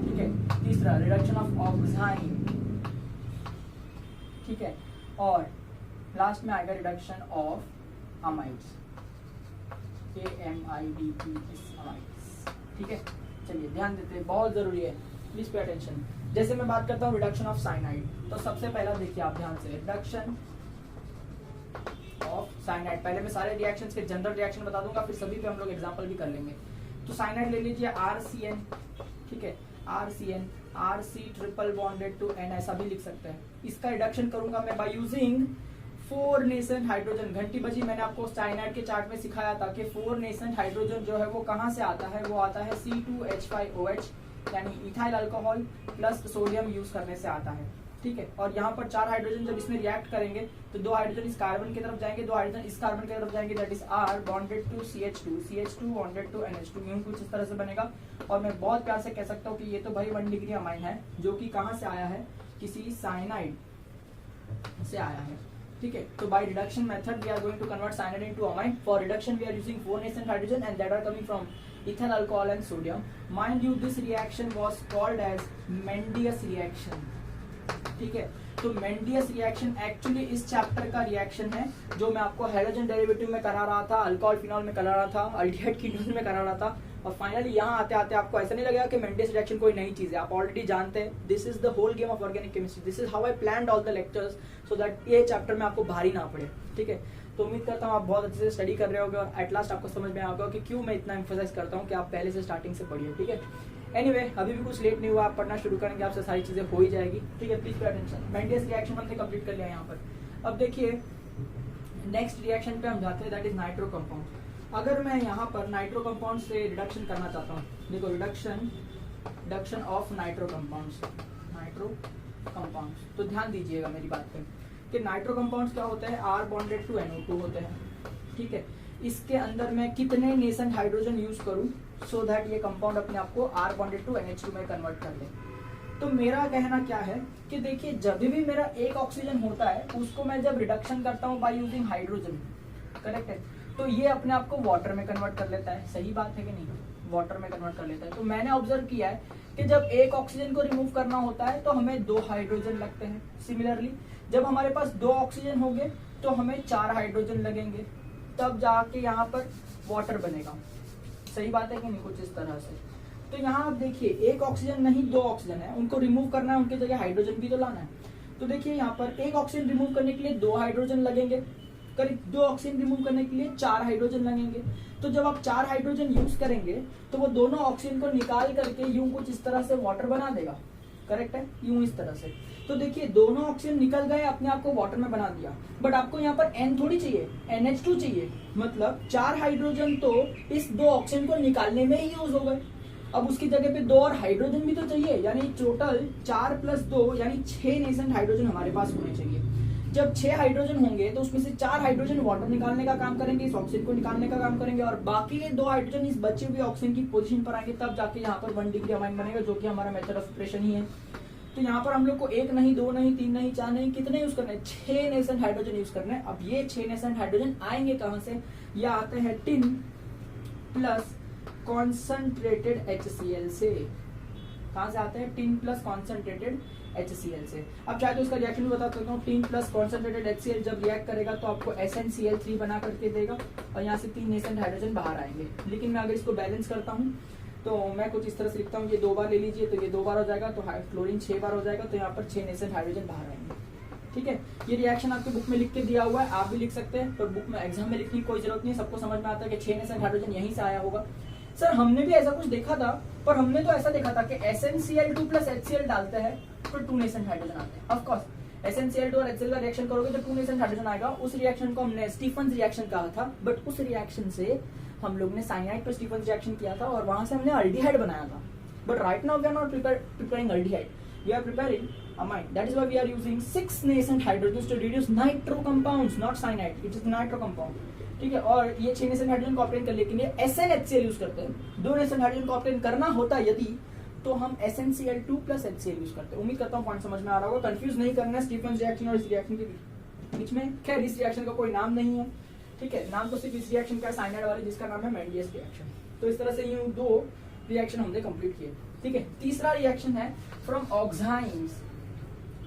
ठीक है, तीसरा रिडक्शन ऑफ ऑक्साइन, ठीक है, और लास्ट में आएगा reduction of amides, AMIDs amides, ठीक है। चलिए ध्यान देते हैं, बहुत जरूरी है, प्लीज पे अटेंशन। जैसे मैं बात करता हूँ रिडक्शन ऑफ साइनाइड, तो सबसे पहला देखिए आप ध्यान से, रिडक्शन ऑफ साइनाइड, पहले मैं सारे रिएक्शंस के जनरल रिएक्शन बता दूंगा, फिर सभी पे हम लोग एग्जांपल भी कर लेंगे। तो साइनाइड ले लीजिए RCN, ठीक है, RCN, RC triple bonded to N, ऐसा भी लिख सकते हैं। इसका रिडक्शन करूंगा मैं बाय यूजिंग 4 नेसेंट हाइड्रोजन। घंटी बजी, मैंने आपको साइनाइड के चार्ट में सिखाया था कि 4 नेसेंट हाइड्रोजन जो है वो कहाँ से आता है, वो आता है C2H5OH यानी ethyl alcohol plus sodium use करने से आता है, ठीक है। और यहाँ पर 4 हाइड्रोजन जब इसमें रिएक्ट करेंगे तो 2 हाइड्रोजन इस कार्बन की तरफ जाएंगे, 2 हाइड्रोजन इस कार्बन की तरफ जाएंगे, that is R bonded to CH2 bonded to NH2, यूं कुछ इस तरह से बनेगा। और मैं बहुत प्यार से कह सकता हूँ कि ये तो भाई 1 डिग्री अमाइन है, जो कि कहाँ से आया है, किसी साइनाइड से आया है, ठीक है। तो by reduction method we are going to convert cyanide into amine. For reduction we are using 4 nascent hydrogen and that are coming from ethyl alcohol and sodium. Mind you, this reaction was called as Mendius reaction, ठीक है। तो मेंडियस reaction actually इस chapter का reaction है जो मैं आपको halogen derivative में करा रहा था, अल्कोहल फिनॉल में करा रहा था, अल्डिहाइड कीटोन में करा रहा था, और फाइनली यहाँ आते आते आपको ऐसा नहीं लगेगा कि मेंडियस रिएक्शन कोई नई चीज है, आप ऑलरेडी जानते हैं। This is the whole game of organic chemistry, this is how I planned all the lectures so that ये चैप्टर में आपको भारी ना पड़े, ठीक है। तो उम्मीद करता हूँ आप बहुत अच्छे से स्टडी कर रहे होगे और एट लास्ट आपको समझ में आ गया कि क्यों मैं इतना एम्फसाइज करता हूँ कि आप पहले से स्टार्टिंग से पढ़िए, ठीक है। एनीवे, अभी भी कुछ लेट नहीं हुआ, आप पढ़ना शुरू करेंगे आपसे सारी चीजें हो ही जाएगी, ठीक है। Please pay attention. Mendius reaction हमने कंप्लीट कर लिया यहाँ पर। अब देखिए नेक्स्ट रिएक्शन पे हम जाते हैं, दैट इज नाइट्रो कंपाउंड। अगर मैं यहाँ पर नाइट्रो कंपाउंड से रिडक्शन करना चाहता हूँ, देखो रिडक्शन ऑफ नाइट्रो कंपाउंड्स, तो ध्यान दीजिएगा मेरी बात पे कि नाइट्रो कंपाउंड्स क्या होते हैं, R बॉन्डेड टू NO2 होते हैं, ठीक है। इसके अंदर मैं कितने नेसेंट हाइड्रोजन यूज करूं सो दैट ये कंपाउंड अपने आप को R बॉन्डेड टू NH2 में कन्वर्ट कर ले। तो मेरा कहना क्या है कि देखिए जब भी मेरा एक ऑक्सीजन होता है उसको मैं जब रिडक्शन करता हूँ बाय यूजिंग हाइड्रोजन, करेक्ट है, तो ये अपने आप को वाटर में कन्वर्ट कर लेता है, सही बात है कि नहीं, वाटर में कन्वर्ट कर लेता है। तो मैंने ऑब्जर्व किया है कि जब एक ऑक्सीजन को रिमूव करना होता है तो हमें 2 हाइड्रोजन लगते हैं। सिमिलरली जब हमारे पास 2 ऑक्सीजन होंगे तो हमें 4 हाइड्रोजन लगेंगे, तब जाके यहाँ पर वाटर बनेगा, सही बात है कि नहीं, कुछ इस तरह से। तो यहाँ आप देखिए एक ऑक्सीजन नहीं 2 ऑक्सीजन है, उनको रिमूव करना है, उनकी जगह हाइड्रोजन भी तो लाना है। तो देखिए यहाँ पर एक ऑक्सीजन रिमूव करने के लिए 2 हाइड्रोजन लगेंगे, करीब 2 ऑक्सीजन रिमूव करने के लिए 4 हाइड्रोजन लगेंगे। तो जब आप 4 हाइड्रोजन यूज करेंगे तो वो दोनों ऑक्सीजन को निकाल करके यूं कुछ इस तरह से वाटर बना देगा, करेक्ट है, यूं इस तरह से। तो देखिए दोनों ऑक्सीजन निकल गए, अपने आप को वाटर में बना दिया, बट आपको यहाँ पर N थोड़ी चाहिए, NH2 चाहिए, मतलब 4 हाइड्रोजन तो इस 2 ऑक्सीजन को निकालने में ही यूज हो गए। अब उसकी जगह पे 2 और हाइड्रोजन भी तो चाहिए, यानी टोटल 4 + 2 यानी 6 नेसेंट हाइड्रोजन हमारे पास होने चाहिए। जब 6 हाइड्रोजन होंगे तो उसमें से 4 हाइड्रोजन वाटर निकालने का काम करेंगे, इस ऑक्सीजन को निकालने का काम करेंगे, और बाकी के 2 हाइड्रोजन इस बचे हुए ऑक्सीजन की पोजीशन पर आएंगे, तब जाके यहाँ पर 1 डिग्री अमाइन बनेगा, जो कि हमारा मेथड ऑफ सेपरेशन ही है। तो यहाँ पर हम लोग को 1 नहीं, 2 नहीं, 3 नहीं, 4 नहीं, कितने यूज करने हैं? 6 नेसेंट हाइड्रोजन यूज करने हैं। अब ये 6 नेसेंट हाइड्रोजन आएंगे कहाँ से? ये आते हैं टिन प्लस कॉन्सनट्रेटेड HCl से। कहाँ से आते हैं? टिन प्लस कॉन्सनट्रेटेड HCl से। अब चाहे तो इसका रिएक्शन भी बता सकता हूँ। टिन प्लस कॉन्सनट्रेटेड HCl जब रिएक्ट करेगा तो आपको SnCl3 बना करके देगा, और यहाँ से 3 नेसेंट हाइड्रोजन बाहर आएंगे। लेकिन मैं अगर इसको बैलेंस करता हूँ तो मैं कुछ इस तरह से लिखता हूँ, ये 2 बार ले लीजिए तो ये 2 बार हो जाएगा, तो फ्लोरीन 6 बार हो जाएगा, तो यहाँ पर 6 नेसेंट हाइड्रोजन बाहर आएंगे। ठीक है, ये रिएक्शन आपके बुक में लिख के दिया हुआ है, आप भी लिख सकते हैं, पर बुक में एग्जाम में लिखने की कोई जरूरत नहीं, सबको समझ में आता है कि 6 नेसेंट हाइड्रोजन यहीं से आया होगा। सर हमने भी ऐसा कुछ देखा था, पर हमने तो ऐसा देखा था कि SnCl2 प्लस HCl डालते हैं तो 2 नेसेंट हाइड्रोजन आते हैं। ऑफ कोर्स SnCl2 और HCl का रिएक्शन करोगे तो 2 नेसेंट हाइड्रोजन आएगा। उस रिएक्शन को हमने स्टीफन्स रिएक्शन कहा था, बट उस रिएक्शन से हम लोग ने साइनाइड पर स्टीफन्स रिएक्शन किया था और वहां से हमने अल्डिहाइड बनाया था। But right now we are not preparing aldehyde, we are preparing amine. That is why we are using 6 nascent hydrogens to reduce nitro compounds, not cyanide. It is nitro compound. ठीक है, और ये 6 nascent hydrogen को obtain करने के लिए SnHCl use करते हैं। 2 नेसेंट हाइड्रोजन को ऑप्टेन करना होता यदि, तो हम SnCl2 प्लस HCl यूज करते हैं। उम्मीद करता हूँ पॉइंट समझ में आ रहा होगा। कंफ्यूज नहीं करना है स्टीफन्स रिएक्शन और इस रिएक्शन के बीच में। खैर इस रिएक्शन का कोई नाम नहीं है, ठीक है, नाम तो सिर्फ इस रिएक्शन का साइनाइड वाले, जिसका नाम है मेंडियस रिएक्शन। तो इस तरह से ये 2 रिएक्शन हमने कंप्लीट किए। ठीक है, तीसरा रिएक्शन है फ्रॉम ऑक्साइन्स।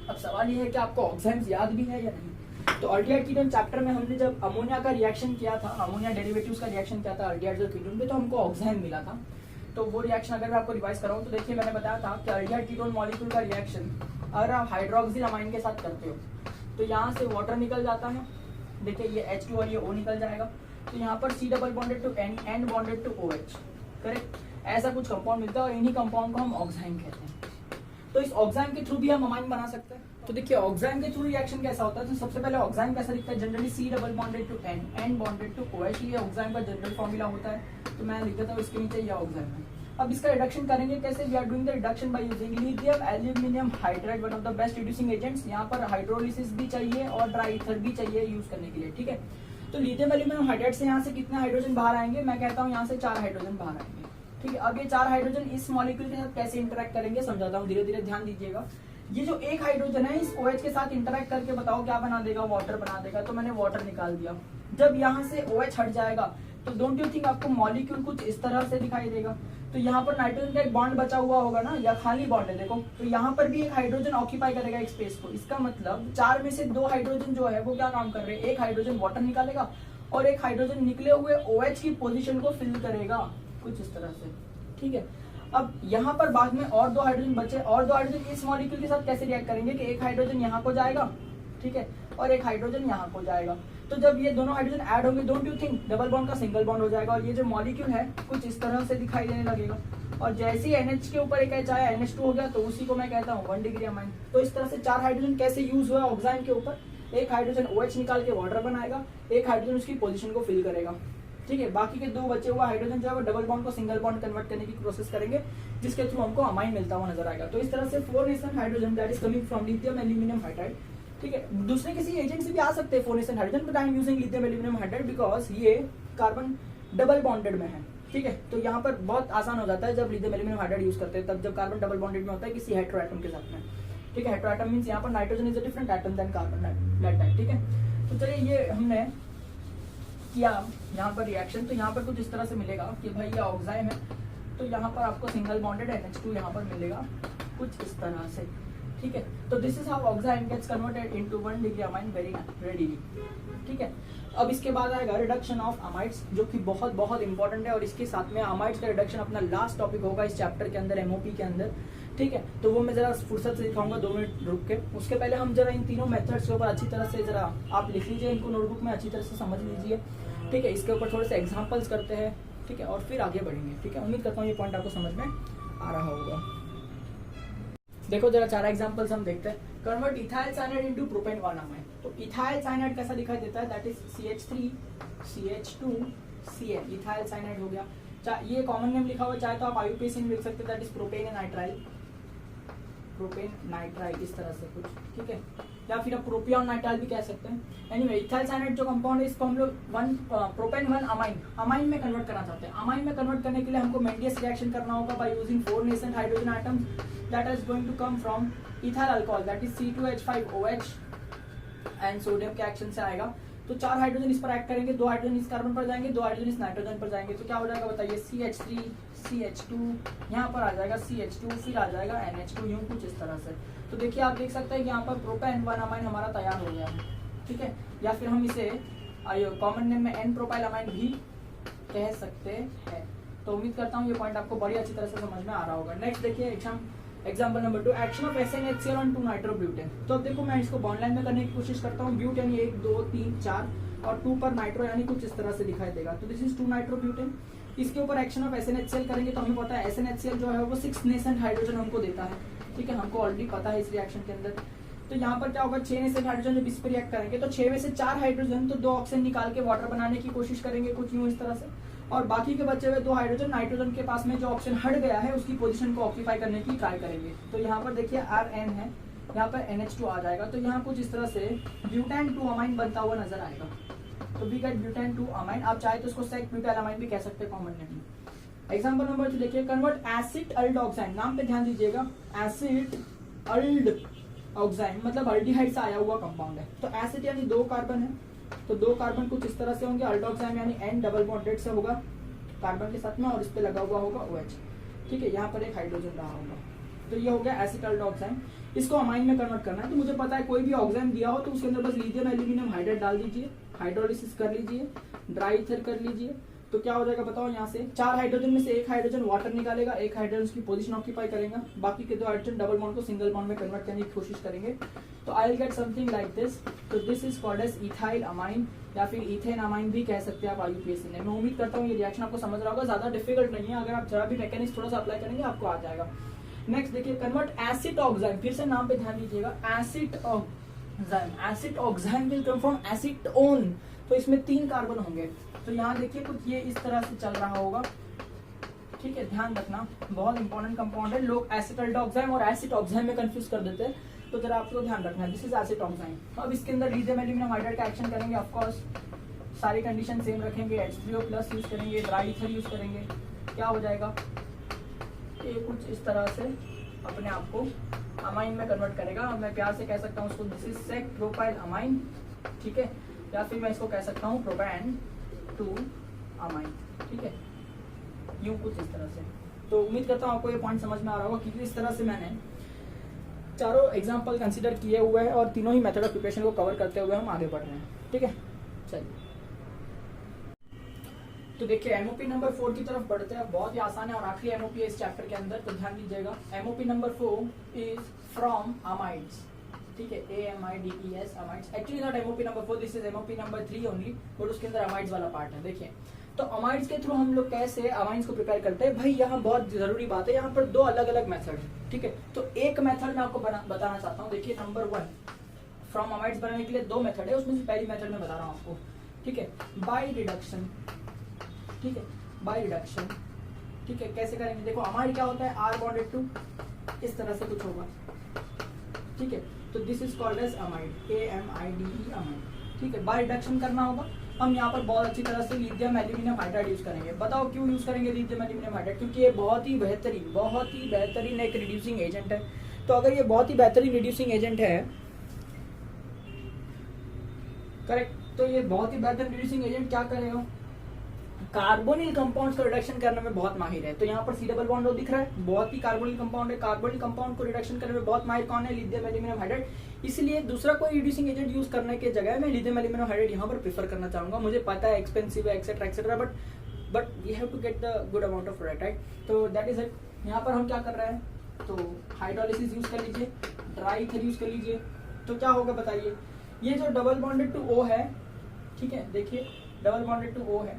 अब सवाल ये है कि आपको ऑक्साइन्स याद भी है या नहीं। तो अल्डिहाइड कीटोन चैप्टर में हमने जब अमोनिया का रिएक्शन किया था, अमोनिया डेरिवेटिव्स का रिएक्शन किया था अल्डिहाइड कीटोन पे, तो हमको ऑक्साइन मिला था। तो वो रिएक्शन अगर मैं आपको रिवाइज कराऊं तो देखिए, मैंने बताया था कि अल्डिहाइड कीटोन मॉलिक्यूल का रिएक्शन अगर आप हाइड्रोक्सिल अमाइन के साथ करते हो तो यहाँ से वाटर निकल जाता है। देखिए ये H2 और ये O निकल जाएगा, तो यहाँ पर C double bonded to N, N bonded to OH, correct, ऐसा कुछ कंपाउंड मिलता है और इन्हीं कंपाउंड को हम ऑक्साइन कहते हैं। तो इस ऑक्साइन के थ्रू भी हम अमाइन बना सकते हैं। तो देखिए ऑक्साइन के थ्रू रिएक्शन कैसा होता है, तो सबसे पहले ऑक्साइन कैसा दिखता है? Generally C double bonded to N, N bonded to OH, ये ऑक्साइन का जनरल फॉर्मूला होता है। तो मैं लिख देता हूँ इसके नीचे ये ऑक्साइन है। अब इसका रिडक्शन करेंगे कैसे? We are doing the reduction by using lithium aluminium hydride, one of the best reducing agents. यहाँ पर हाइड्रोलिसिस भी चाहिए और ड्राई ईथर भी चाहिए यूज करने के लिए। ठीक है, तो लिथियम एल्यूमिनियम हाइड्राइड से यहाँ से कितने हाइड्रोजन बाहर आएंगे? मैं कहता हूँ यहाँ से 4 हाइड्रोजन बाहर आएंगे। ठीक है, अब ये 4 हाइड्रोजन इस मॉलिक्यूल के साथ कैसे इंटरेक्ट करेंगे समझाता हूँ, धीरे धीरे ध्यान दीजिएगा। ये जो एक हाइड्रोजन है इस OH के साथ इंटरेक्ट करके बताओ क्या बना देगा? वाटर बना देगा। तो मैंने वाटर निकाल दिया। जब यहाँ से OH हट जाएगा तो डोंट यू थिंक आपको मॉलिक्यूल कुछ इस तरह से दिखाई देगा? तो यहाँ पर नाइट्रोजन का एक बॉन्ड बचा हुआ होगा ना, या खाली बॉन्ड है देखो, तो यहाँ पर भी एक हाइड्रोजन ऑक्यूपाई करेगा एक स्पेस को। इसका मतलब 4 में से 2 हाइड्रोजन जो है वो क्या काम कर रहे हैं? एक हाइड्रोजन वाटर निकालेगा और एक हाइड्रोजन निकले हुए OH की पोजीशन को फिल करेगा, कुछ इस तरह से। ठीक है, अब यहाँ पर बाद में और 2 हाइड्रोजन बचे, और 2 हाइड्रोजन इस मॉलिक्यूल के साथ कैसे रिएक्ट करेंगे कि एक हाइड्रोजन यहाँ को जाएगा, ठीक है, और एक हाइड्रोजन यहाँ को जाएगा। तो जब ये दोनों हाइड्रोजन ऐड होंगे, don't you think double bond का सिंगल बॉन्ड हो जाएगा और ये जो मॉलिक्यूल है कुछ इस तरह से दिखाई देने लगेगा। और जैसे ही NH के ऊपर एक H आया, NH2 हो गया, तो उसी को मैं कहता हूँ 1 डिग्री अमाइन। तो इस तरह से 4 हाइड्रोजन कैसे यूज हुआ ऑक्साइन के ऊपर? एक हाइड्रोजन OH निकाल के वाटर बनाएगा, एक हाइड्रोजन उसकी पोजीशन को फिल करेगा। ठीक है, बाकी के 2 बचे हुआ हाइड्रोजन जो है वो डबल बॉन्ड को सिंगल बॉन्ड कन्वर्ट करने की प्रोसेस करेंगे, जिसके थ्रू हमको अमाइन मिलता हुआ नजर आएगा। तो इस तरह से 4 nascent hydrogen that is coming from lithium aluminium hydride. ठीक है, दूसरे किसी एजेंट से भी आ सकते हैं 4 nascent hydrogen, but I am using lithium aluminium hydride because ये कार्बन डबल बॉन्डेड में है। ठीक है, तो यहाँ पर बहुत आसान हो जाता है जब लिथियम एल्यूमिनियम हाइड्राइड यूज करते हैं, तब जब कार्बन डबल बॉन्डेड में होता है किसी हेटेरोएटम के साथ में। ठीक है, हेटेरोएटम मींस यहाँ पर nitrogen is a different atom than carbon that type. ठीक है, तो चलिए ये हमने किया यहाँ पर रिएक्शन, तो यहाँ पर कुछ इस तरह से मिलेगा कि भाई ये ऑक्साइन है, तो यहाँ पर आपको सिंगल बॉन्डेड NH2 यहाँ पर मिलेगा कुछ इस तरह से। ठीक है, तो this is how oxime gets converted into 1 degree amine very readily. ठीक है, अब इसके बाद आएगा रिडक्शन ऑफ अमाइड्स, जो कि बहुत बहुत इंपॉर्टेंट है, और इसके साथ में अमाइड्स का रिडक्शन अपना लास्ट टॉपिक होगा इस चैप्टर के अंदर, MOP के अंदर। ठीक है, तो वो मैं जरा फुर्सत से दिखाऊंगा 2 मिनट रुक के। उसके पहले हम जरा इन तीनों मेथड्स के ऊपर अच्छी तरह से जरा आप लिख लीजिए, इनको नोटबुक में अच्छी तरह से समझ लीजिए। ठीक है, इसके ऊपर थोड़े से एग्जांपल्स करते हैं। ठीक है, और फिर आगे बढ़ेंगे। ठीक है, उम्मीद करता हूँ ये पॉइंट आपको समझ में आ रहा होगा। देखो जरा 4 एग्जांपल्स हम देखते हैं। Convert ethyl cyanide into propane 1 amine. तो इथाइल साइनाइड कैसा दिखाई देता है? That is CH3 CH2 Cl, ethyl cyanide हो गया। ये कॉमन नेम लिखा हुआ, चाहे तो आप IUPAC लिख सकते हैं, that is propane nitrile, propane nitrile इस तरह से कुछ, ठीक है, या फिर आप प्रोपियन नाइट्राइल भी कह सकते हैं। एनीवे इथाइल साइनाइड जो कंपाउंड है इसको हम लोग प्रोपेन 1 अमाइन में कन्वर्ट करना चाहते हैं। अमाइन में कन्वर्ट करने के लिए हमको मेंडियस रिएक्शन करना होगा by using 4 nascent hydrogen atoms that is going to come from ethyl alcohol that is C2H5OH and sodium के एक्शन से आएगा। तो 4 हाइड्रोजन इस पर एक्ट करेंगे, 2 हाइड्रोजन इस कार्बन पर जाएंगे, 2 हाइड्रोजन इस नाइट्रोजन पर जाएंगे, तो क्या हो जाएगा बताइए, CH3 CH2, यहाँ पर आ जाएगा CH2, फिर आ जाएगा NH2, यूं कुछ इस तरह से। तो देखिए आप देख सकते हैं कि यहाँ पर प्रोपेन 1 अमाइन हमारा तैयार हो गया है, ठीक है, या फिर हम इसे कॉमन नेम में N प्रोपाइल अमाइन भी कह सकते हैं। तो उम्मीद करता हूँ ये पॉइंट आपको बड़ी अच्छी तरह से समझ में आ रहा होगा। नेक्स्ट देखिए example number 2, action of SnHCl on 2 नाइट्रोब्यूटेन। तो अब देखो मैं इसको बॉन्ड लाइन में करने की कोशिश करता हूँ, ब्यूट यानी 1 2 3 4 और 2 पर नाइट्रो यानी कुछ इस तरह से दिखाई देगा। तो दिस इज 2 नाइट्रोब्यूटेन। इसके ऊपर एक्शन ऑफ SnHCl करेंगे तो हमें पता है SnHCl जो है वो 6 नेसेंट हाइड्रोजन हमको देता है, ठीक है, हमको ऑलरेडी पता है इस रिएक्शन के अंदर। तो यहाँ पर क्या होगा, 6 नेसेंट हाइड्रोजन जब इस पर रिएक्ट करेंगे तो 6 में से 4 हाइड्रोजन तो 2 ऑक्सीजन निकाल के वाटर बनाने की कोशिश करेंगे कुछ यूं इस तरह से, और बाकी के बचे हुए 2 हाइड्रोजन नाइट्रोजन के पास में जो ऑक्सीजन हट गया है उसकी पोजीशन को ऑक्यूपाई करने की ट्राई करेंगे। तो यहाँ पर देखिए Rn है, यहाँ पर NH2 आ जाएगा, तो यहाँ कुछ इस तरह से ब्यूटेन 2 अमाइन बनता हुआ नजर आएगा। तो वी गेट ब्यूटेन 2 अमाइन, आप चाहे तो उसको सेक ब्यूटाइल अमाइन भी कह सकते हैं कॉमन नेम में। एग्जाम्पल नंबर 2 देखिए, कन्वर्ट एसिड अल्ड ऑक्साइड, नाम पे ध्यान दीजिएगा, एसिड अल्ड ऑक्साइड मतलब अल्डिहाइड से आया हुआ कंपाउंड है। तो एसिड यानी 2 कार्बन है, तो 2 कार्बन कुछ इस तरह से होंगे, अल्डोक्साइड यानी N डबल बॉन्डेड से होगा कार्बन के साथ में और इस पे लगा हुआ होगा OH, ठीक है, यहाँ पर एक हाइड्रोजन रहा होगा। तो ये हो गया एसिटल ऑक्साइड। इसको अमाइन में कन्वर्ट करना है, तो मुझे पता है कोई भी ऑक्साइड दिया हो तो उसके अंदर बस लिथियम एल्यूमिनियम हाइड्राइड डाल दीजिए, हाइड्रोलिसिस कर लीजिए, ड्राई ईथर कर लीजिए, तो क्या हो जाएगा बताओ, यहाँ से 4 हाइड्रोजन में से 1 हाइड्रोजन वाटर निकालेगा, 1 हाइड्रोजन उसकी पोजीशन ऑक्यूपाई करेगा, बाकी के 2 हाइड्रोजन डबल बॉन्ड को सिंगल बॉन्ड में कन्वर्ट करने की कोशिश करेंगे। तो I will get something like this. तो this is called as ethyl amine या फिर इथेन अमाइन भी कह सकते हैं आप IUPAC ने। मैं उम्मीद करता हूँ ये रिएक्शन आपको समझ रहा होगा, ज्यादा डिफिकल्ट नहीं है, अगर आप जरा भी मैकेनिक्स थोड़ा सा अप्लाई करेंगे आपको आ जाएगा। नेक्स्ट देखिए, कन्वर्ट एसिड ऑक्साइड, फिर से नाम पे ध्यान दीजिएगा, acid oxide, acid oxide will come from acetone. तो इसमें 3 कार्बन होंगे, तो यहाँ देखिए कुछ ये इस तरह से चल रहा होगा, ठीक है, ध्यान रखना, बहुत इंपॉर्टेंट कंपाउंड है। लोग एसिटल ऑक्साइड और एसिड ऑक्साइड में कंफ्यूज कर देते हैं, तो जरा आपको ध्यान रखना है, दिस इज एसिड ऑक्साइड। अब इसके अंदर लिथियम एल्यूमिनियम हाइड्राइड का एक्शन करेंगे, ऑफ कोर्स सारी कंडीशन सेम रखेंगे, H3O+ यूज करेंगे, ड्राई ईथर यूज करेंगे, क्या हो जाएगा, ये कुछ इस तरह से अपने आप को अमाइन में कन्वर्ट करेगा। मैं प्यार से कह सकता हूँ उसको this is sec propyl amine, ठीक है, या फिर मैं इसको कह सकता हूँ प्रोपेन 2 अमाइन, ठीक है, यूं कुछ इस तरह से। तो उम्मीद करता हूँ आपको ये पॉइंट समझ में आ रहा होगा, क्योंकि इस तरह से मैंने चारों एग्जाम्पल कंसीडर किए हुए हैं और तीनों ही मेथड ऑफ प्रिपरेशन को कवर करते हुए हम आगे बढ़ रहे हैं, ठीक है। चलिए तो देखिए MOP नंबर 4 की तरफ बढ़ते हैं, बहुत ही आसान है और आखिरी MOP है इस चैप्टर के अंदर, तो ध्यान दीजिएगा। MOP number 4 is from amides, ठीक है, AMIDES amides. Actually not MOP number 4, this is MOP number 3 only, but उसके अंदर अमाइड्स वाला पार्ट है। देखिए तो अमाइड्स के थ्रू हम लोग कैसे अमाइड्स को प्रिपेयर करते हैं, भाई यहाँ बहुत जरूरी बात है, यहाँ पर 2 अलग अलग मेथड है, ठीक है। तो एक मेथड मैं आपको बताना चाहता हूँ, देखिए नंबर 1 फ्रॉम अमाइड्स बनाने के लिए 2 मेथड है, उसमें से पहली मेथड मैं बता रहा हूँ आपको, ठीक है, बाय रिडक्शन, ठीक है, बाय रिडक्शन, ठीक है। कैसे करेंगे, देखो अमाइड क्या होता है, R बॉन्डेड टू, इस तरह से कुछ होगा, ठीक है, तो this is called as amide, AMIDE amide, ठीक है। बाय रिडक्शन करना होगा, हम यहाँ पर बहुत अच्छी तरह से लिथियम एल्यूमिनियम हाइड्राइड यूज करेंगे। बताओ क्यों यूज करेंगे लिथियम एल्यूमिनियम हाइड्राइड, क्योंकि ये बहुत ही बेहतरीन एक रिड्यूसिंग एजेंट है। तो अगर ये बहुत ही बेहतरीन रिड्यूसिंग एजेंट है, करेक्ट, तो ये बहुत ही बेहतरीन रिड्यूसिंग एजेंट क्या करेगा, कार्बोनिल कंपाउंड्स का रिडक्शन करने में बहुत माहिर है। तो यहाँ पर C डबल बॉन्ड दिख रहा है, बहुत ही कार्बोनिल कंपाउंड है, कार्बोनिल कंपाउंड को रिडक्शन करने में बहुत माहिर कौन है, लिथियम एल्यूमिनियम हाइड्राइड। इसलिए दूसरा कोई रिड्यूसिंग एजेंट यूज करने के जगह मैं लिथियम एल्यूमिनियम हाइड्राइड यहाँ पर प्रेफर करना चाहूंगा। मुझे पता है एक्सपेंसिव है etcetera etcetera, but we have to get the good amount of product, right. तो दैट इज इट। यहाँ पर हम क्या कर रहे हैं, तो हाइड्रोलिसिस यूज कर लीजिए, ड्राई ईथर यूज कर लीजिए, तो क्या होगा बताइए, ये जो डबल बॉन्डेड टू O है, ठीक है, देखिए डबल बॉन्डेड टू O है,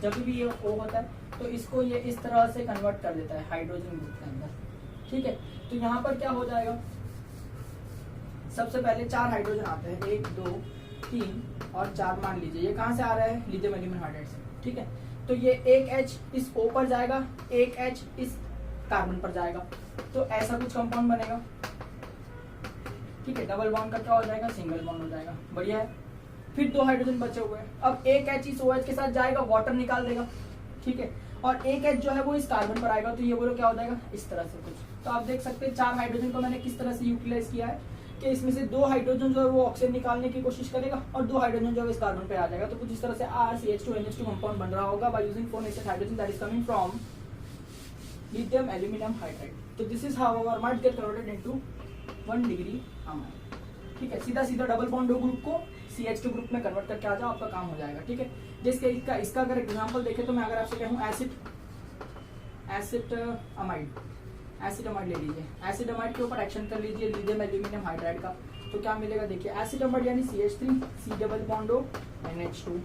जब भी ये O होता है तो इसको ये इस तरह से कन्वर्ट कर देता है हाइड्रोजन ग्रुप के अंदर, ठीक है। तो यहाँ पर क्या हो जाएगा, सबसे पहले 4 हाइड्रोजन आते हैं, 1 2 3 और 4 मान लीजिए, ये कहाँ से आ रहा है, लिथियम एल्यूमिनियम हाइड्राइड से, ठीक है। तो ये एक H इस O पर जाएगा, एक H इस कार्बन पर जाएगा, तो ऐसा कुछ कंपाउंड बनेगा। ठीक है, डबल बॉन्ड का क्या हो जाएगा, सिंगल बॉन्ड हो जाएगा। बढ़िया है। फिर 2 हाइड्रोजन बचे हुए हैं, अब एक H इस OH के साथ जाएगा, वाटर निकाल देगा। ठीक है, और एक H जो है वो इस कार्बन पर आएगा, तो ये बोलो क्या हो जाएगा, इस तरह से कुछ। तो आप देख सकते हैं 4 हाइड्रोजन को मैंने किस तरह से यूटिलाइज किया है कि इसमें से 2 हाइड्रोजन जो है वो ऑक्सीजन निकालने की कोशिश करेगा और 2 हाइड्रोजन जो है इस कार्बन पे आ जाएगा। तो कुछ इस तरह से RCH2NH2 कंपाउंड बन रहा होगा by using 4 nature hydrogen that is coming from lithium aluminium hydride. तो this is how our amide get converted into 1 degree amide. ठीक है, सीधा सीधा डबल बॉन्ड ग्रुप को CH2 ग्रुप में कन्वर्ट करके आ जाओ, आपका काम हो जाएगा। ठीक है, जिसके इसका अगर एग्जांपल देखें तो मैं अगर आपसे कहूँ एसिड अमाइड ले लीजिए, एसिड अमाइड के ऊपर एक्शन कर लीजिए लिथियम एल्यूमिनियम हाइड्राइड का, तो क्या मिलेगा देखिए, एसिड अमाइड यानी CH3 C double bond O NH2।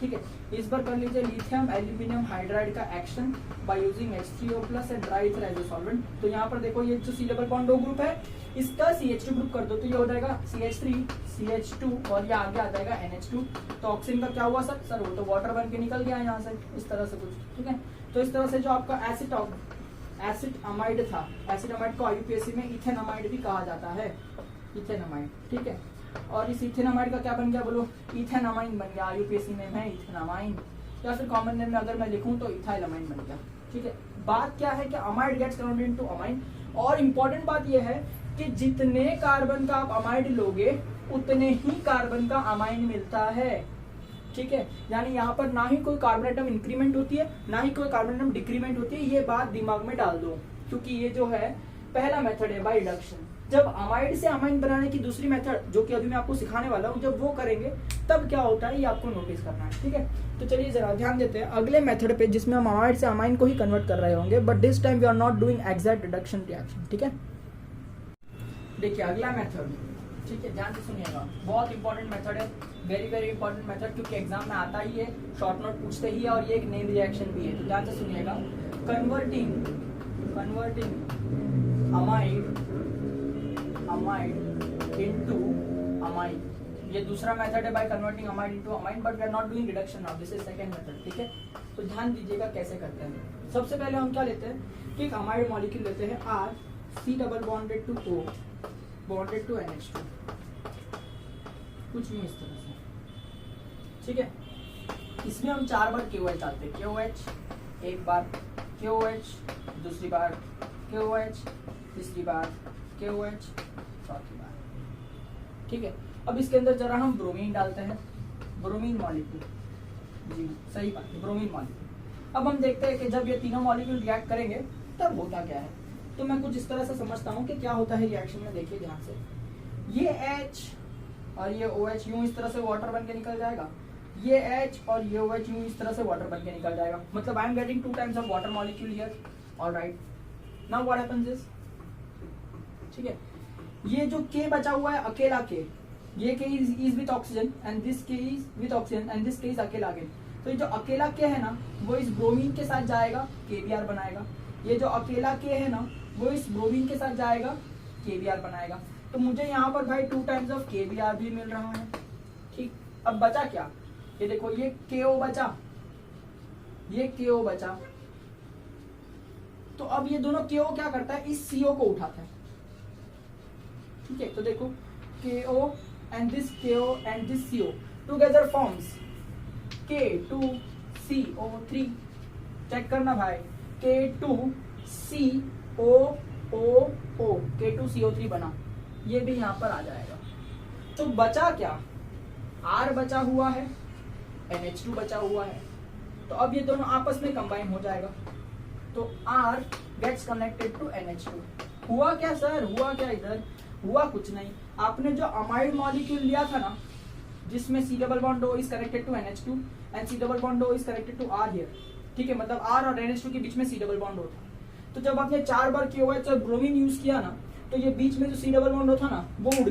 ठीक है, इस बार कर लीजिए लिथियम एल्यूमिनियम हाइड्राइड का action by using H3O+ and dry ether as a solvent. तो यहाँ पर देखो ये जो C double bond O group है इसका CH2 ग्रुप कर दो, तो ये हो जाएगा CH3 CH2 और ये आगे आ जाएगा NH2। तो ऑक्सीजन का क्या हुआ सर वो तो वाटर बन के निकल गया यहाँ से, इस तरह से कुछ। ठीक है, तो इस तरह से जो आपका एसिड अमाइड था, एसिड अमाइड को IUPAC में इथेन अमाइड भी कहा जाता है, इथेन अमाइड। ठीक है, और इस इथेन अमाइड का क्या बन गया बोलो, इथेन अमाइन बन गया। IUPAC में है इथेन अमाइन, या फिर कॉमन नेम में अगर मैं लिखूं तो इथाइल अमाइन बन गया। ठीक है, बात क्या है कि amide gets converted into amine, और इम्पोर्टेंट बात यह है कि जितने कार्बन का आप अमाइड लोगे उतने ही कार्बन का अमाइन मिलता है। ठीक है, यानी यहाँ पर ना ही कोई कार्बन एटम इंक्रीमेंट होती है ना ही कोई कार्बन एटम डिक्रीमेंट होती है, ये बात दिमाग में डाल दो, क्योंकि ये जो है पहला मेथड है बाय रिडक्शन। जब अमाइड से अमाइन बनाने की दूसरी मेथड जो कि अभी मैं आपको सिखाने वाला हूँ, जब वो करेंगे तब क्या होता है ये आपको नोटिस करना है। ठीक है, तो चलिए जरा ध्यान देते हैं अगले मेथड पे जिसमें हम अमाइड से अमाइन को ही कन्वर्ट कर रहे होंगे, but this time we are not doing exact reduction reaction. ठीक है, देखिए अगला मेथड, ठीक है ध्यान से सुनिएगा, बहुत इंपॉर्टेंट मेथड है, वेरी वेरी इंपॉर्टेंट मेथड, क्योंकि एग्जाम में आता ही है, शॉर्ट नोट पूछते ही है और ये एक नेम रिएक्शन भी है। तो ध्यान से सुनिएगा, कन्वर्टिंग अमाइड इनटू अमाइन, ये दूसरा मेथड है by converting amide into amine, but we are not doing reduction now, this is second method. ठीक है, तो ध्यान दीजिएगा कैसे करते हैं। सबसे पहले हम क्या लेते हैं कि एक अमाइड मॉलिक्यूल लेते हैं R C double bonded to O bonded to NH2, कुछ नहीं इस तरह से। ठीक है, इसमें हम 4 बार KOH डालते हैं, KOH एक बार, KOH दूसरी बार, KOH तीसरी बार, KOH चौथी बार। ठीक है, अब इसके अंदर जरा हम ब्रोमीन डालते हैं, ब्रोमीन मॉलिक्यूल, जी सही बात है, ब्रोमीन मॉलिक्यूल। अब हम देखते हैं कि जब ये तीनों मॉलिक्यूल रिएक्ट करेंगे तब होता क्या है। तो मैं कुछ इस तरह से समझता हूँ कि क्या होता है रिएक्शन में। देखिए ध्यान से, ये H और ये OH यूं इस तरह से वाटर बन के निकल जाएगा, ये H और ये OH यूं इस तरह से वाटर बन के निकल जाएगा, मतलब I am getting 2 times of water molecule here. Alright, now what happens is, ठीक है, ये जो K बचा हुआ है अकेला K, ये K is with oxygen and this K is with oxygen and this K is अकेला K। तो ये जो अकेला K है ना वो इस ब्रोमीन के साथ जाएगा, KBr बनाएगा। ये जो अकेला K है ना वो इस ब्रोमीन के साथ जाएगा, KBr बनाएगा। तो मुझे यहाँ पर भाई 2 टाइम्स ऑफ KBr भी मिल रहा है। ठीक, अब बचा क्या, ये देखो ये KO बचा, ये KO बचा। तो अब ये दोनों KO क्या करता है, इस CO को उठाता है। ठीक है, तो देखो KO and this KO and this CO together forms K2CO3। Check करना भाई, K2COOO, K2CO3 बना, ये भी यहाँ पर आ जाएगा। तो बचा क्या, R बचा हुआ है, NH2 बचा हुआ है। तो अब ये दोनों आपस में कंबाइन हो जाएगा, तो R gets connected to NH2। हुआ क्या सर, हुआ क्या, इधर हुआ कुछ नहीं। आपने जो अमाइड मॉलिक्यूल लिया था ना जिसमें C double bond O is connected to NH2 and C double bond O is connected to R here. ठीक है, मतलब R और NH2 के बीच में C डबल बॉन्ड O था। तो जब आपने 4 बार KOH और ब्रोमीन यूज किया ना तो ये बीच में जो C डबल बॉन्ड O था ना वो उड़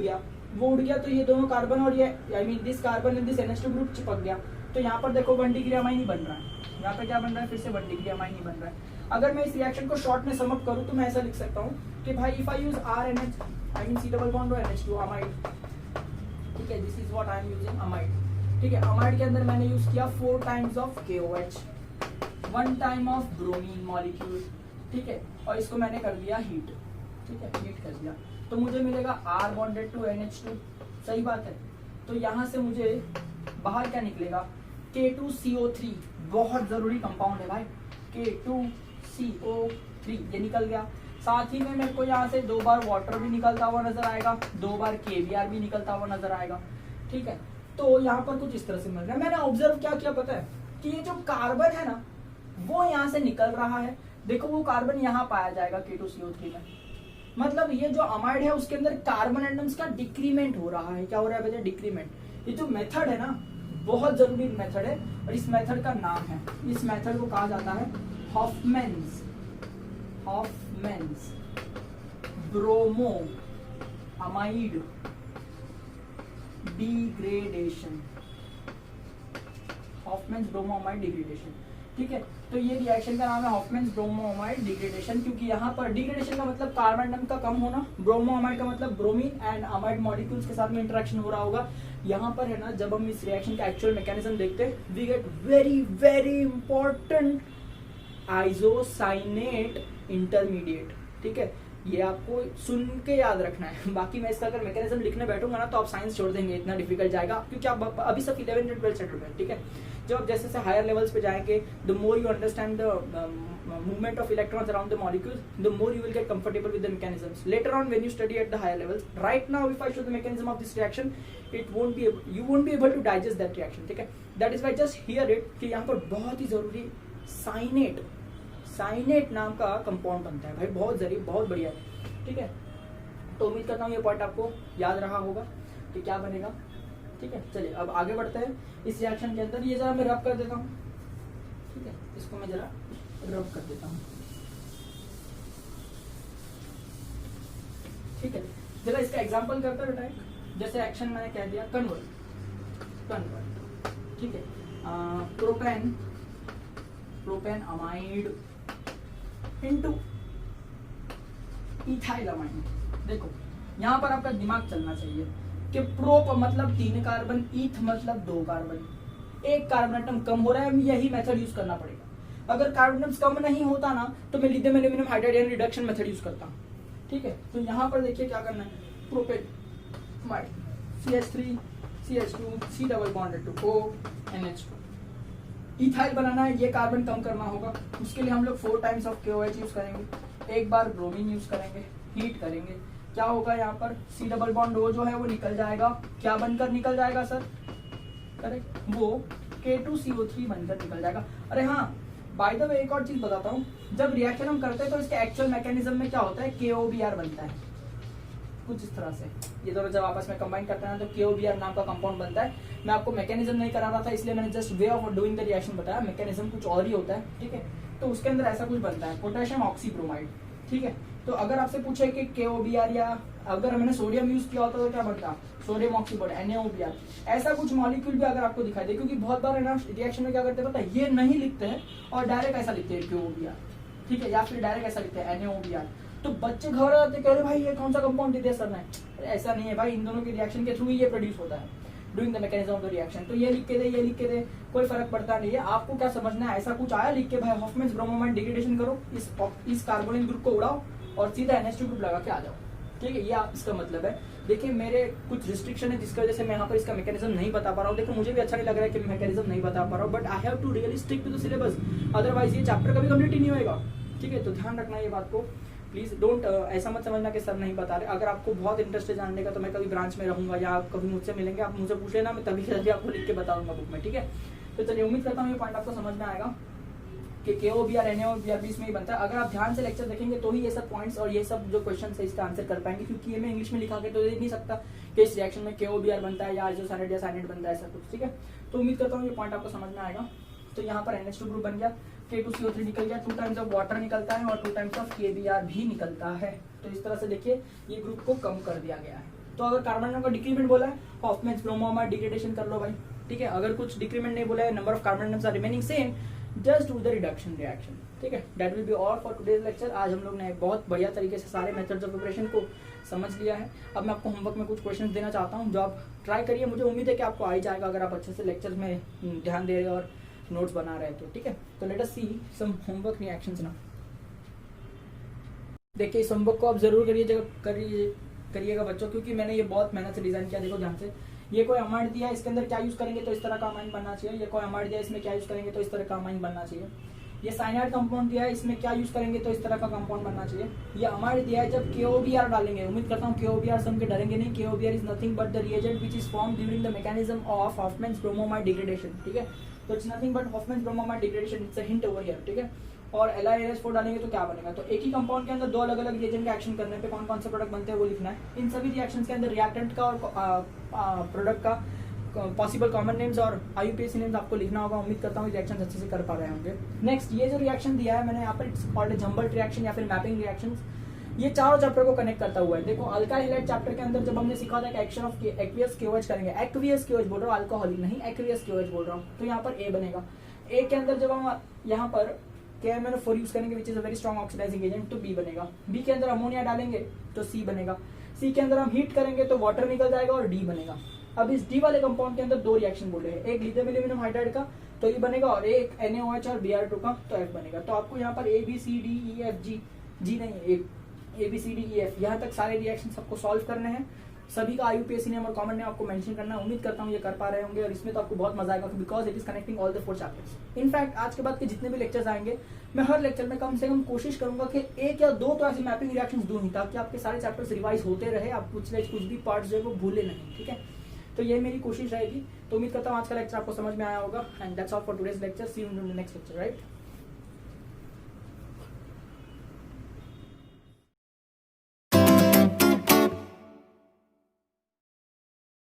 गया, तो ये दोनों कार्बन और ये I mean this carbon and this NH2 group चिपक गया। तो यहाँ पर देखो 1 डिग्री अमाइन ही बन रहा है, यहाँ पे क्या बन रहा है, फिर से 1 डिग्री अमाइन ही बन रहा है। अगर मैं इस रिएक्शन को शॉर्ट में सम अप करूँ तो मैं ऐसा लिख सकता हूँ कि भाई if I use RNH I mean C double bond O NH2 amide. ठीक है, this is what I am using amide. ठीक है, अमाइड के अंदर मैंने यूज किया 4 times of KOH। 1 time of bromine molecule, ठीक है, और इसको मैंने कर दिया हीट, ठीक है, हीट कर दिया, तो मुझे मिलेगा R बॉन्डेड टू NH2, सही बात है। तो यहाँ से मुझे बाहर क्या निकलेगा, K2CO3, बहुत जरूरी कंपाउंड है भाई, K2CO3 ये निकल गया। साथ ही में मेरे को यहाँ से 2 बार वाटर भी निकलता हुआ नजर आएगा, 2 बार KBr भी निकलता हुआ नजर आएगा, ठीक है। तो यहाँ पर कुछ इस तरह से मिल रहा है। मैंने ऑब्जर्व क्या किया पता है, कि ये जो कार्बन है ना वो यहाँ से निकल रहा है, देखो वो कार्बन यहाँ पाया जाएगा K2CO3 में, मतलब ये जो अमाइड है उसके अंदर कार्बन एटम्स का डिक्रीमेंट हो रहा है। क्या हो रहा है भैया, डिक्रीमेंट। ये जो मेथड है ना बहुत जरूरी मेथड है, और इस मेथड का नाम है, इस मेथड को कहा जाता है Hofmann's bromo amide degradation, Hofmann's bromo amide degradation, ठीक है। तो ये रिएक्शन का नाम है हॉफमैन्स ब्रोमो अमाइड डिग्रेडेशन, क्योंकि यहाँ पर डिग्रेडेशन का मतलब कार्बन एटम का कम होना, ब्रोमो अमाइड का मतलब ब्रोमीन एंड अमाइड मॉलिक्यूल्स के साथ में इंटरेक्शन हो रहा होगा। यहाँ पर है ना, जब हम इस रिएक्शन का एक्चुअल मैकेनिज्म देखते हैं, we get very very important isocyanate intermediate, ठीक है। ये आपको सुन के याद रखना है, बाकी मैं इसका अगर मैकेनिज्म लिखने बैठूंगा ना तो आप साइंस छोड़ देंगे, इतना डिफिकल्ट जाएगा, क्योंकि आप अभी सब 11 और 12 सेटल में, ठीक है। जब आप जैसे हायर लेवल्स पे जाएंगे, the more you understand the movement of electrons around the molecules, the more you will get comfortable with the mechanisms later on when you study at the higher levels. Right now if I show the mechanism of this reaction, you won't be able to digest that reaction, ठीक है। that is why just hear it कि यहाँ पर बहुत ही जरूरी साइनेट नाम का compound बनता है भाई, बहुत जरूरी, बहुत बढ़िया है, ठीक है। तो उम्मीद करता हूँ ये पॉइंट आपको याद रहा होगा कि क्या बनेगा, ठीक है। चलिए अब आगे बढ़ते हैं इस रिएक्शन के अंदर। ये जरा मैं रब कर देता हूँ, ठीक है, इसको मैं जरा रब कर देता हूँ, ठीक है। जरा इसका एग्जांपल करते हैं बेटा, जैसे एक्शन मैंने कह दिया कन्वर्ट, ठीक है, propane amide into ethyl amide. देखो यहाँ पर आपका दिमाग चलना चाहिए कि प्रोप मतलब 3 कार्बन, ईथ मतलब 2 कार्बन, एक कार्बन एटम कम हो रहा है, यही मेथड यूज करना पड़ेगा। अगर कार्बन एटम्स कम नहीं होता ना तो मैं lithium aluminium hydride ion reduction method use करता हूँ, ठीक है। तो यहाँ पर देखिए क्या करना है, propane amide CH3 CH2 C double bonded to O NH2, ethyl बनाना है, ये कार्बन कम करना होगा। उसके लिए हम लोग 4 टाइम्स ऑफ KOH यूज करेंगे, एक बार ब्रोमीन यूज करेंगे, हीट करेंगे। क्या होगा यहाँ पर, C डबल बॉन्ड O जो है वो निकल जाएगा, क्या बनकर निकल जाएगा सर, करेक्ट, वो K2CO3 बनकर निकल जाएगा। अरे हाँ बाय द वे एक और चीज बताता हूँ, जब रिएक्शन हम करते हैं तो इसके एक्चुअल मैकेनिज्म में क्या होता है, KOBr बनता है कुछ इस तरह से। ये दोनों जब आपस में कंबाइन करते हैं तो KOBr नाम का कंपाउंड बनता है। मैं आपको मैकेनिज्म नहीं करा रहा था, इसलिए मैंने just way of doing the reaction बताया, मैकेनिज्म कुछ और ही होता है, ठीक है। तो उसके अंदर ऐसा कुछ बनता है, पोटेशियम ऑक्सीब्रोमाइड, ठीक है। तो अगर आपसे पूछे कि KOBr या अगर मैंने सोडियम यूज किया होता तो क्या बनता, सोडियम ऑक्सीब्रोमाइड NaOBr, ऐसा कुछ मॉलिक्यूल भी अगर आपको दिखाई दे, क्योंकि बहुत बार है ना रिएक्शन में क्या करते हैं पता है, ये नहीं लिखते हैं और डायरेक्ट ऐसा लिखते हैं KOBr, ठीक है, या फिर डायरेक्ट ऐसा लिखते हैं NaOBr। तो बच्चे घबरा जाते, कह रहे भाई ये कौन सा कंपाउंड दे दिया सर ने। ऐसा नहीं है भाई, इन दोनों के रिएक्शन के थ्रू ही ये प्रोड्यूस होता है, doing the mechanism of the reaction. तो ये लिख के दे, ये लिख के दे, कोई फर्क पड़ता नहीं है। आपको क्या समझना है, ऐसा कुछ आया लिख के भाई हॉफमैन्स ब्रोमोमाइड डिग्रेडेशन करो, इस कार्बोनिल ग्रुप को उड़ाओ और सीधा NH2 ग्रुप लगा के आ जाओ, ठीक है। ये आप इसका मतलब है। देखिए मेरे कुछ रिस्ट्रिक्शन है जिसकी वजह से मैं यहाँ पर इसका मैकेनिज्म नहीं बता पा रहा हूँ। देखो मुझे भी अच्छा नहीं लग रहा है कि मैकेनिज्म नहीं बता पा रहा हूँ, but I have to really stick to the syllabus, otherwise ये चैप्टर कभी कंप्लीट ही नहीं होगा, ठीक है। तो ध्यान रखना ये बात को, प्लीज डोंट ऐसा मत समझना कि सर नहीं बता रहे। अगर आपको बहुत इंटरेस्ट है जानने का तो मैं कभी ब्रांच में रहूंगा या आप कभी मुझसे मिलेंगे, आप मुझसे पूछ लेना, मैं तभी आपको लिख के बताऊंगा बुक में, ठीक है। तो चलिए उम्मीद करता हूँ ये पॉइंट आपको समझ में आएगा कि KOBr NaOBr भी इसमें ही बनता है। अगर आप ध्यान से लेक्चर देखेंगे तो ही ये सब पॉइंट्स और ये सब जो क्वेश्चन है इसका आंसर कर पाएंगे, क्योंकि ये मैं इंग्लिश में लिखा के तो दे नहीं सकता कि इस रिएक्शन में KOBr बनता है या आइसोसाइनेट या साइनेट बनता है, ऐसा कुछ, ठीक है। तो उम्मीद करता हूँ ये पॉइंट आपको समझ में आएगा। तो यहाँ पर NH2 ग्रुप बन गया, K2CO3 निकल गया, 2 टाइम्स ऑफ वाटर निकलता है और 2 टाइम्स ऑफ KBr भी निकलता है। तो इस तरह से देखिए ये ग्रुप को कम कर दिया गया है। तो अगर कार्बन का डिक्रीमेंट बोला है, हॉफमैन्स ब्रोमोमाइड डिग्रेडेशन कर लो भाई, ठीक है। अगर कुछ डिक्रीमेंट नहीं बोला है, number of carbon atoms are remaining same, just do the reduction reaction, ठीक है। That will be all for today's lecture. आज हम लोग ने बहुत बढ़िया तरीके से सारे मेथड्स ऑफ प्रिपरेशन को समझ लिया है। अब मैं आपको होमवर्क में कुछ क्वेश्चंस देना चाहता हूं जो आप ट्राई करिए, मुझे उम्मीद है कि आपको आ ही जाएगा अगर आप अच्छे से लेक्चर्स में ध्यान दे रहे हो और नोट्स बना रहे हैं तो ठीक है। तो लेट अस सी सम होमवर्क रिएक्शंस ना। देखिए इस होमवर्क को आप जरूर करिएगा बच्चों, क्योंकि मैंने ये बहुत मेहनत से डिजाइन किया। देखो ध्यान से, ये कोई अमाइंड दिया है, इसके अंदर क्या यूज करेंगे तो इस तरह का अमाइंड बनना चाहिए। ये कोई अमाइंड दिया है, इसमें क्या यूज करेंगे तो इस तरह का अमाइंड बनना चाहिए। ये साइनाइड कंपाउंड दिया है, इसमें क्या यूज करेंगे तो इस तरह का कंपाउंड बनना चाहिए। ये अमाइंड दिया है, जब KOBr डालेंगे, उम्मीद करता हूँ KOBr से हम के डरेंगे नहीं। KOBr is nothing but the reagent which is form during the mechanism of Hofmann's bromamide degradation, ठीक है। तो it's nothing but Hofmann's bromamide degradation, it's a hint over here, ठीक है। और LiOH4 डालेंगे तो क्या बनेगा, तो एक ही कंपाउंड के अंदर दो अलग अलग रिएजेंट का एक्शन करने पे कौन कौन से प्रोडक्ट बनते हैं वो लिखना है। इन सभी रिएक्शंस के अंदर रिएक्टेंट का और प्रोडक्ट का पॉसिबल कॉमन नेम्स और IUPAC नेम्स आपको लिखना होगा। उम्मीद करता हूँ रिएक्शन अच्छे से कर पा रहे होंगे। नेक्स्ट, ये जो रिएक्शन दिया है मैंने यहाँ पर, इट्स कॉल्ड जंबल्ट रिएक्शन या फिर मैपिंग रिएक्शंस। ये चारों चैप्टर को कनेक्ट करता हुआ है। देखो अल्काइल हैलाइड चैप्टर के अंदर जब हमने सीखा था कि एक्शन ऑफ एक्वियस KOH करेंगे, एक्वियस KOH बोल रहा हूँ, अल्कोहलिक नहीं, एक्वियस KOH बोल रहा हूँ, तो यहाँ पर A बनेगा। A के अंदर जब हम यहाँ पर KMnO4 यूज करेंगे which is a very strong oxidizing agent, तो B बनेगा। B के अंदर अमोनिया डालेंगे तो C बनेगा। C के अंदर हम हीट करेंगे तो वाटर निकल जाएगा और D बनेगा। अब इस D वाले कंपाउंड के अंदर दो रिएक्शन बोले हैं, एक लिथियम एल्यूमिनियम हाइड्राइड का तो E बनेगा और एक NaOH और Br2 का तो F बनेगा। तो आपको यहाँ पर ABCDEFG, G नहीं, ABCDEF यहाँ तक सारे रिएक्शन सबको सॉल्व करने हैं। सभी का IUPAC नेम और कॉमन नेम आपको मेंशन करना है। उम्मीद करता हूँ ये कर पा रहे होंगे और इसमें तो आपको बहुत मजा आएगा because it is connecting all the 4 chapters. In fact आज के बाद के जितने भी लेक्चर्स आएंगे, मैं हर लेक्चर में कम से कम कोशिश करूंगा कि 1 या 2 तो ऐसी मैपिंग रिएक्शंस दूं ही, ताकि आपके सारे चैप्टर्स रिवाइज होते रहे, आप कुछ भी पार्ट्स जो है वो भूले नहीं, ठीक है। तो ये मेरी कोशिश रहेगी। तो उम्मीद करता हूँ आज का लेक्चर आपको समझ में आया होगा। And that's all for today's lecture. See you in the next lecture, right.